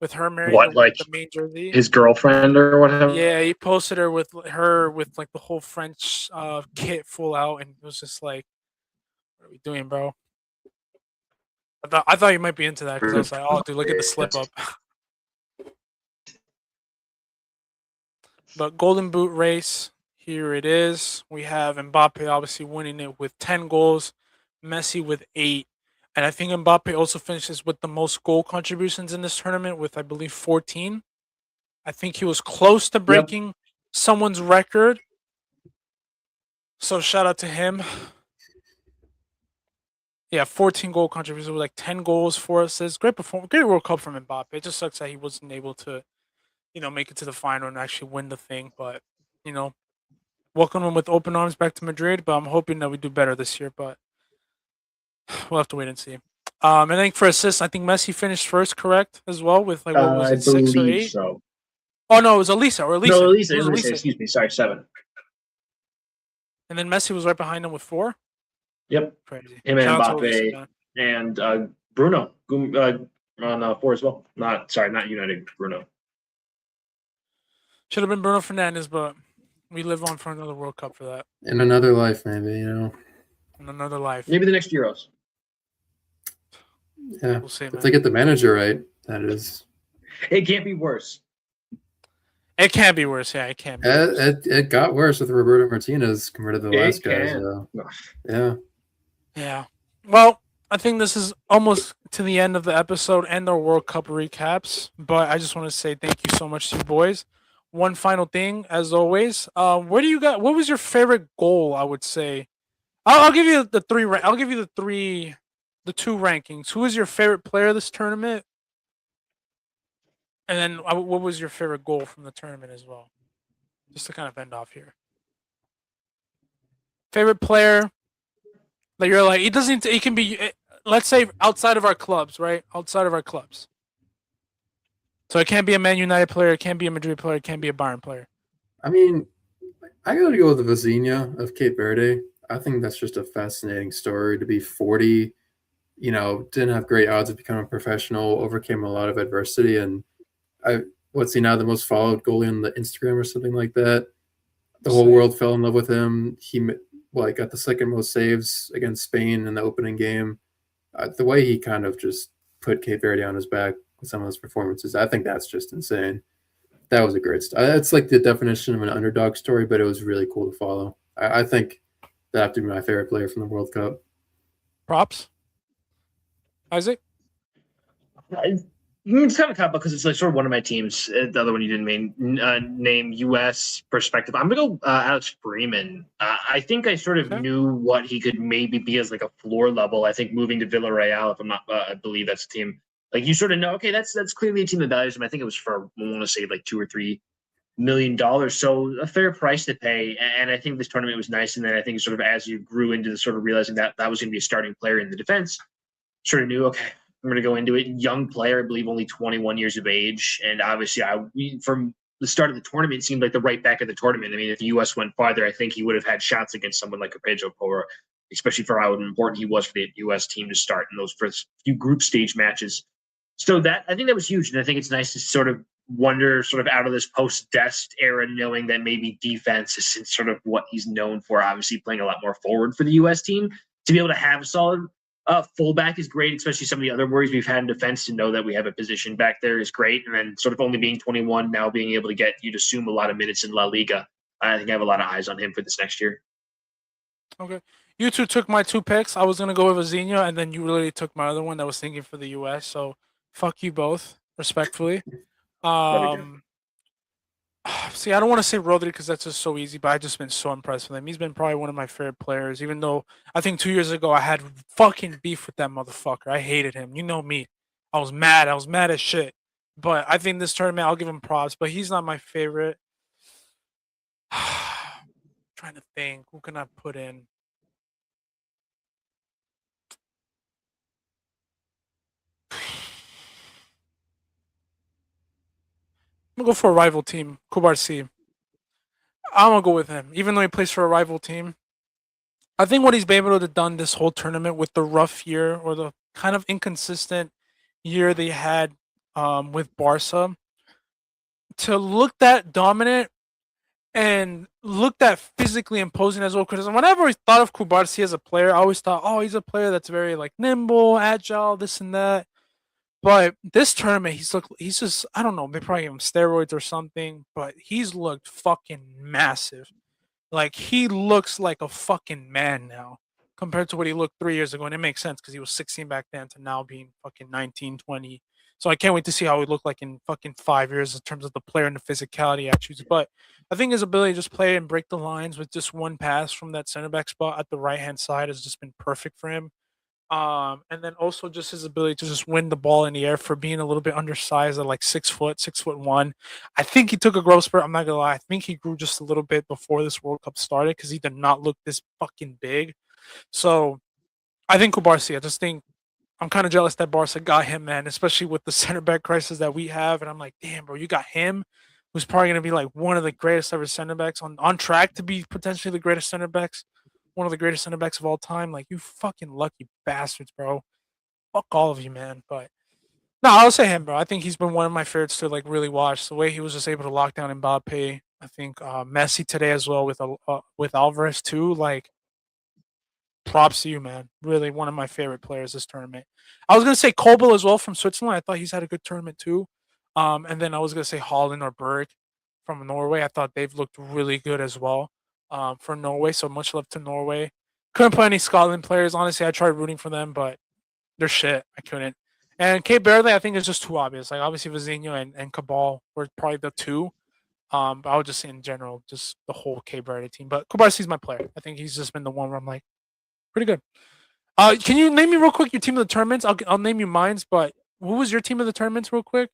with her married the main jersey. His girlfriend or whatever. Yeah, he posted her with the whole French kit full out, and it was just like, what are we doing, bro? I thought you might be into that because I was like, oh, dude, look at the slip up. But Golden Boot race. Here it is. We have Mbappe obviously winning it with 10 goals, Messi with 8. And I think Mbappe also finishes with the most goal contributions in this tournament with, I believe, 14. I think he was close to breaking someone's record. So shout out to him. Yeah, 14 goal contributions with 10 goals, 4 assists. Great performance. Great World Cup from Mbappe. It just sucks that he wasn't able to, make it to the final and actually win the thing. But, welcome him with open arms back to Madrid, but I'm hoping that we do better this year, but we'll have to wait and see. I think for assists, I think Messi finished first, correct, as well, with what was it, 6 or 8? So. Oh, no, it was Elisa. No, Elisa. Excuse me. Sorry, 7. And then Messi was right behind him with 4? Yep. Crazy. Him and Mbappe and Bruno on 4 as well. Not United, Bruno. Should have been Bruno Fernandes, but we live on for another World Cup for that. In another life, maybe, In another life. Maybe the next Euros. Yeah. We'll see, if they get the manager right, that is. It can't be worse. It can't be worse. Yeah, it can't be worse. It got worse with Roberto Martinez compared to the last guy. So. Yeah. Yeah. Well, I think this is almost to the end of the episode and our World Cup recaps. But I just want to say thank you so much to you boys. One final thing, as always, where do you got? What was your favorite goal? I would say, I'll give you the three. I'll give you the two rankings. Who was your favorite player of this tournament? And then what was your favorite goal from the tournament as well? Just to kind of end off here. Favorite player that you're like, it doesn't, it can be, let's say outside of our clubs, right? Outside of our clubs. So it can't be a Man United player, it can't be a Madrid player, it can't be a Bayern player. I mean, I got to go with the Vizinha of Cape Verde. I think that's just a fascinating story to be 40, didn't have great odds of becoming a professional, overcame a lot of adversity, and what's he now, the most followed goalie on the Instagram or something like that. The whole world fell in love with him. He got the second most saves against Spain in the opening game. The way he kind of just put Cape Verde on his back with some of those performances, I think that's just insane. That was a great story. That's like the definition of an underdog story, but it was really cool to follow. I think that have to be my favorite player from the World Cup. Props, Isaac. It's kind of tough because it's like sort of one of my teams. The other one you didn't name U.S. perspective. I'm gonna go Alex Freeman. I think I sort of knew what he could maybe be as like a floor level. I think moving to Villarreal, if I'm not, I believe that's the team. Like you sort of know, okay, that's clearly a team that values him. I think it was for, I want to say like $2 or $3 million. So a fair price to pay. And I think this tournament was nice. And then I think sort of as you grew into the sort of realizing that was going to be a starting player in the defense, sort of knew, okay, I'm going to go into it. Young player, I believe only 21 years of age. And obviously from the start of the tournament, it seemed like the right back of the tournament. I mean, if the U.S. went farther, I think he would have had shots against someone like a Pedro Porro, especially for how important he was for the U.S. team to start in those first few group stage matches. So I think that was huge. And I think it's nice to sort of wonder sort of out of this post-Dest era, knowing that maybe defense is sort of what he's known for, obviously playing a lot more forward for the U.S. team. To be able to have a solid fullback is great, especially some of the other worries we've had in defense. To know that we have a position back there is great. And then sort of only being 21, now being able to get you to assume a lot of minutes in La Liga. I think I have a lot of eyes on him for this next year. Okay. You two took my two picks. I was going to go with Vizinha, and then you literally took my other one that was thinking for the U.S., so fuck you both, respectfully. See, I don't want to say Rodri because that's just so easy, but I've just been so impressed with him. He's been probably one of my favorite players, even though I think 2 years ago I had fucking beef with that motherfucker. I hated him. You know me. I was mad. I was mad as shit. But I think this tournament, I'll give him props, but he's not my favorite. Trying to think. Who can I put in? I'm going to go for a rival team, Kubarsi. I'm going to go with him, even though he plays for a rival team. I think what he's been able to done this whole tournament with the rough year or the kind of inconsistent year they had with Barca, to look that dominant and look that physically imposing as well. Because whenever I thought of Kubarsi as a player, I always thought, oh, he's a player that's very like nimble, agile, this and that. But this tournament, he's just, I don't know, they probably gave him steroids or something, but he's looked fucking massive. Like, he looks like a fucking man now compared to what he looked 3 years ago. And it makes sense because he was 16 back then to now being fucking 19, 20. So I can't wait to see how he look like in fucking 5 years in terms of the player and the physicality attributes. But I think his ability to just play and break the lines with just one pass from that center back spot at the right-hand side has just been perfect for him. And then also just his ability to just win the ball in the air for being a little bit undersized at like 6'1". I think he took a growth spurt. I'm not gonna lie. I think he grew just a little bit before this World Cup started because he did not look this fucking big. So I think Kubarsi, I just think I'm kind of jealous that Barca got him, man, especially with the center back crisis that we have. And I'm like, damn, bro, you got him, who's probably gonna be like one of the greatest ever center backs on track to be potentially the greatest center backs. One of the greatest center backs of all time. Like, you fucking lucky bastards, bro. Fuck all of you, man. But no, I'll say him, bro. I think he's been one of my favorites to like really watch. The way he was just able to lock down Mbappe. I think Messi today as well with Alvarez too. Like, props to you, man. Really one of my favorite players this tournament. I was gonna say Kobel as well from Switzerland. I thought he's had a good tournament too. And then I was gonna say Holland or Berg from Norway. I thought they've looked really good as well. For Norway. So much love to Norway. Couldn't play any Scotland players. Honestly, I tried rooting for them, but they're shit. I couldn't. And Cape Verde, I think is just too obvious. Like obviously Vizinho and Cabal were probably the two. But I would just say in general, just the whole Cape Verde team. But Kubarsi's my player. I think he's just been the one where I'm like, pretty good. Can you name me real quick your team of the tournaments? I'll name you mines, but who was your team of the tournaments real quick?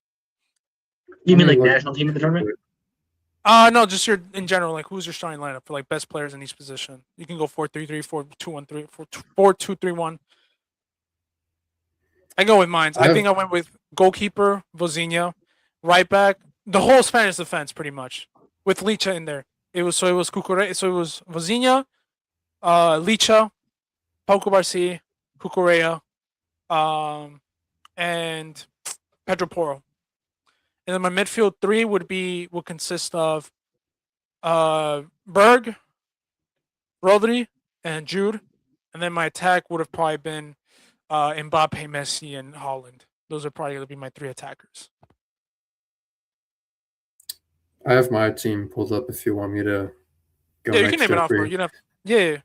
You mean Let like me look national team of the tournament? No, just your in general, like who's your starting lineup for like best players in each position? You can go 4-3-3, 4-2-1-3, 4-2-3-1. I go with mines. I think I went with goalkeeper, Vozinha, right back, the whole Spanish defense pretty much, with Licha in there. It was Cucurella, so it was Vozinha, Licha, Pau Cubarsí, Cucurella, and Pedro Porro. And then my midfield three would consist of Berg, Rodri, and Jude. And then my attack would have probably been Mbappe, Messi, and Holland. Those are probably going to be my three attackers. I have my team pulled up if you want me to go Yeah, you next. can name it off, bro. Jeffrey. You have, yeah.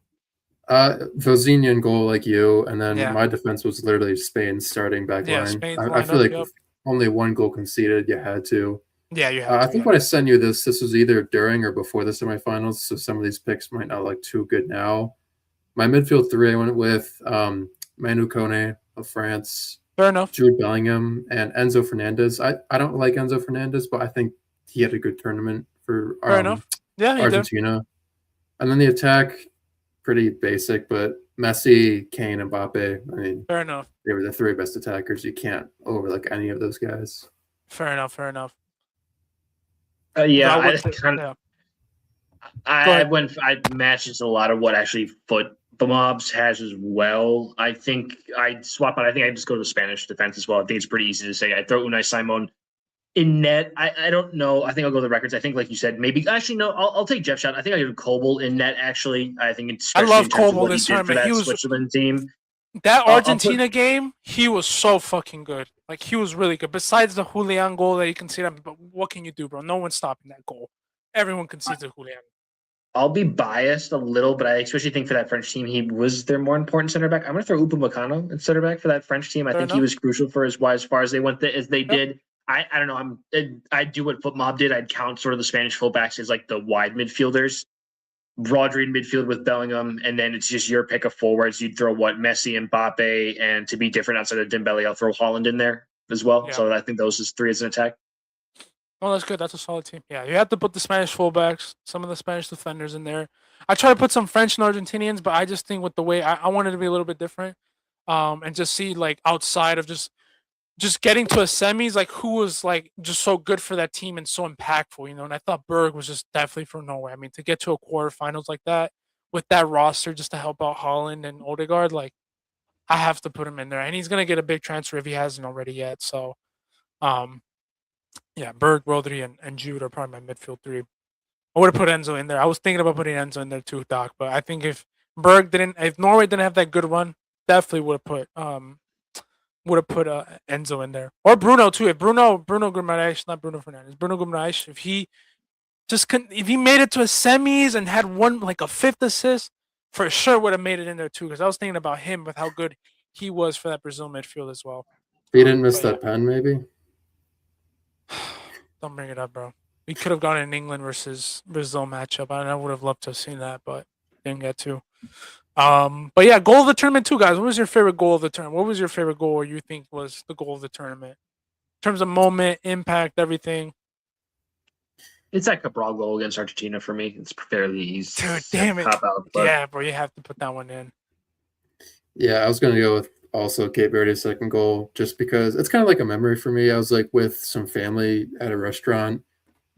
Vozinha in goal like you, and then Yeah. my defense was literally Spain's starting back Yeah, line. Spain's I feel lineup, like yep. with only one goal conceded, you had to. Yeah, you have. I think when I sent you this was either during or before the semifinals, so some of these picks might not look too good now. My midfield three, I went with Manu Kone of France, Fair enough. Jude Bellingham, and Enzo Fernandez. I don't like Enzo Fernandez, but I think he had a good tournament for Fair enough. Yeah, he did. Argentina. And then the attack, pretty basic, but Messi, Kane, and Mbappe. I mean, Fair enough. they were the three best attackers. You can't overlook any of those guys. Fair enough. Fair enough. Yeah, But I matches a lot of what actually Foot the Mobs has as well. I think I'd swap out. I think I'd just go to the Spanish defense as well. I think it's pretty easy to say. I'd throw Unai Simon in net. I don't know. I think I'll go the records. I think, like you said, maybe actually no. I'll take Jeff Shot. I think I'll give Kobel in net. Actually, I think it's. I love Kobel this tournament. He was Switzerland team. That Argentina game. He was so fucking good. Like he was really good. Besides the Julian goal that you can see that, but what can you do, bro? No one's stopping that goal. Everyone concedes a Julian. I'll be biased a little, but I especially think for that French team, he was their more important center back. I'm going to throw Upamecano in center back for that French team. I think he was crucial for as far as they went as they did. I don't know. I'd do what Foot Mob did. I'd count sort of the Spanish fullbacks as like the wide midfielders. Rodri in midfield with Bellingham, and then it's just your pick of forwards. You'd throw Messi and Mbappe, and to be different outside of Dembele, I'll throw Holland in there as well. Yeah. So I think those is three as an attack. Oh, that's good. That's a solid team. Yeah, you have to put the Spanish fullbacks, some of the Spanish defenders in there. I try to put some French and Argentinians, but I just think with the way I wanted to be a little bit different, and just see like outside of just getting to a semis, like who was like just so good for that team and so impactful, you know. And I thought Berg was just definitely from nowhere. I mean, to get to a quarterfinals like that with that roster, just to help out Holland and Odegaard, like I have to put him in there, and he's gonna get a big transfer if he hasn't already yet. So, yeah, Berg, Rodri, and Jude are probably my midfield three. I would have put Enzo in there. I was thinking about putting Enzo in there too, Doc. But I think if Norway didn't have that good run, definitely would have put Enzo in there, or Bruno too. If Bruno Guimaraes, not Bruno Fernandes, Bruno Guimaraes, if he made it to a semis and had one like a fifth assist, for sure would have made it in there too. Because I was thinking about him with how good he was for that Brazil midfield as well. He didn't miss that pen, maybe. Don't bring it up, bro. We could have gone an England versus Brazil matchup. I would have loved to have seen that, but didn't get to. But yeah, goal of the tournament too, guys. What was your favorite goal of the tournament? What was your favorite goal, or you think was the goal of the tournament in terms of moment, impact, everything? It's that Cabral goal against Argentina for me. It's fairly easy. Dude, damn it! Yeah, bro, you have to put that one in. Yeah, I was gonna go with also Cape Verde's second goal, just because it's kind of like a memory for me. I was like with some family at a restaurant.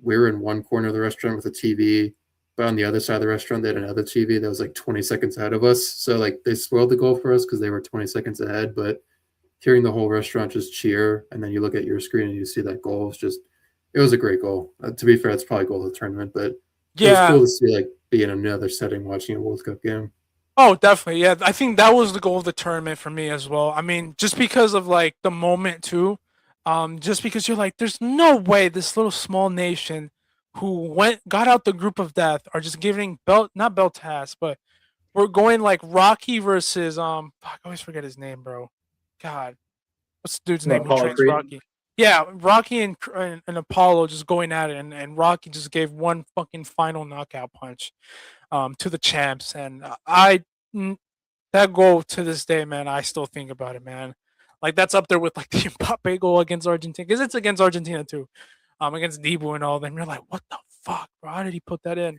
We were in one corner of the restaurant with a TV, but on the other side of the restaurant, they had another TV that was like 20 seconds ahead of us. So like they spoiled the goal for us because they were 20 seconds ahead. But hearing the whole restaurant just cheer, and then you look at your screen and you see that goal, it was a great goal. To be fair, it's probably goal of the tournament, but yeah, it was cool to see like be in another setting watching a World Cup game. Oh, definitely. Yeah, I think that was the goal of the tournament for me as well. I mean, just because of like the moment too. Just because you're like, there's no way this little small nation who got out the group of death are just giving not Beltas, but we're going like Rocky versus I always forget his name, bro. God, what's the dude's What, name who Apollo trains Creed? Rocky? Yeah, Rocky and Apollo just going at it, and Rocky just gave one fucking final knockout punch to the champs, and n- that goal to this day, man, I still think about it, man. Like that's up there with like the Mbappe goal against Argentina because it's against Argentina too, against Debo and all them. You're like, what the fuck, bro? How did he put that in?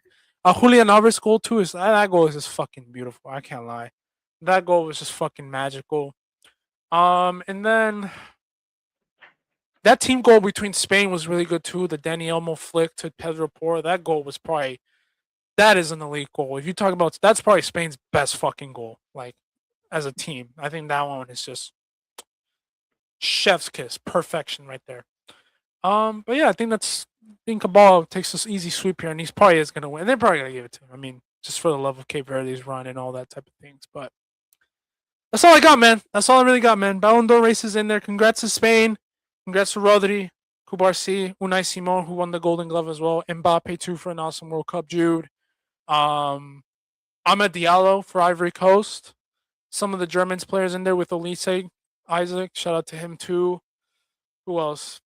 Julian Alvarez goal too is that goal is just fucking beautiful. I can't lie, that goal was just fucking magical. And then that team goal between Spain was really good too. The Dani Olmo flick to Pedro Porro. That goal was probably that is an elite goal. If you talk about that's probably Spain's best fucking goal. Like as a team, I think that one is just chef's kiss, perfection right there. But yeah, I think Cabal takes this easy sweep here, and he's probably is gonna win. And they're probably gonna give it to him. I mean, just for the love of Cape Verde's run and all that type of things. But that's all I got, man. That's all I really got, man. Ballon d'Or race is in there. Congrats to Spain. Congrats to Rodri, Kubarsi, Unai Simon, who won the Golden Glove as well. Mbappe too for an awesome World Cup. Jude. Ahmed Diallo for Ivory Coast. Some of the Germans players in there with Elise Isaac. Shout out to him too. Who else?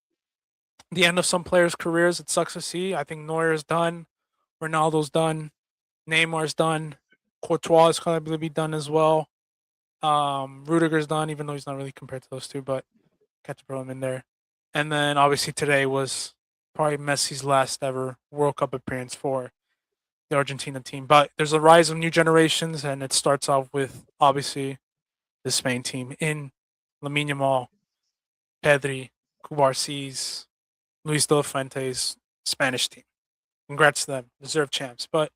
The end of some players' careers. It sucks to see. I think Neuer's done. Ronaldo's done. Neymar's done. Courtois is going to be done as well. Rudiger's done, even though he's not really compared to those two, but got to throw him in there. And then obviously today was probably Messi's last ever World Cup appearance for the Argentina team. But there's a rise of new generations, and it starts off with obviously the Spain team in Lamine Yamal, Pedri, Cubarsí, Luis de la Fuente's Spanish team. Congrats to them, deserved champs. But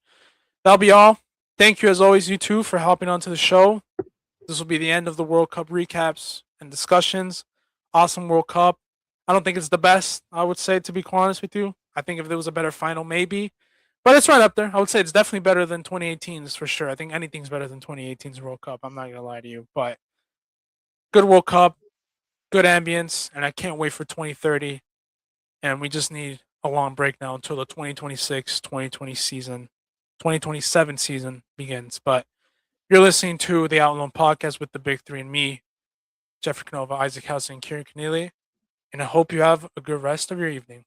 that'll be all. Thank you as always, you two, for hopping onto the show. This will be the end of the World Cup recaps and discussions. Awesome World Cup. I don't think it's the best, I would say, to be quite honest with you. I think if there was a better final, maybe. But it's right up there. I would say it's definitely better than 2018's for sure. I think anything's better than 2018's World Cup. I'm not going to lie to you. But good World Cup, good ambience, and I can't wait for 2030. And we just need a long break now until the 2027 season begins. But you're listening to the Outlaw Podcast with the Big Three and me, Jeffrey Canova, Isaac House, and Kieran Keneally. And I hope you have a good rest of your evening.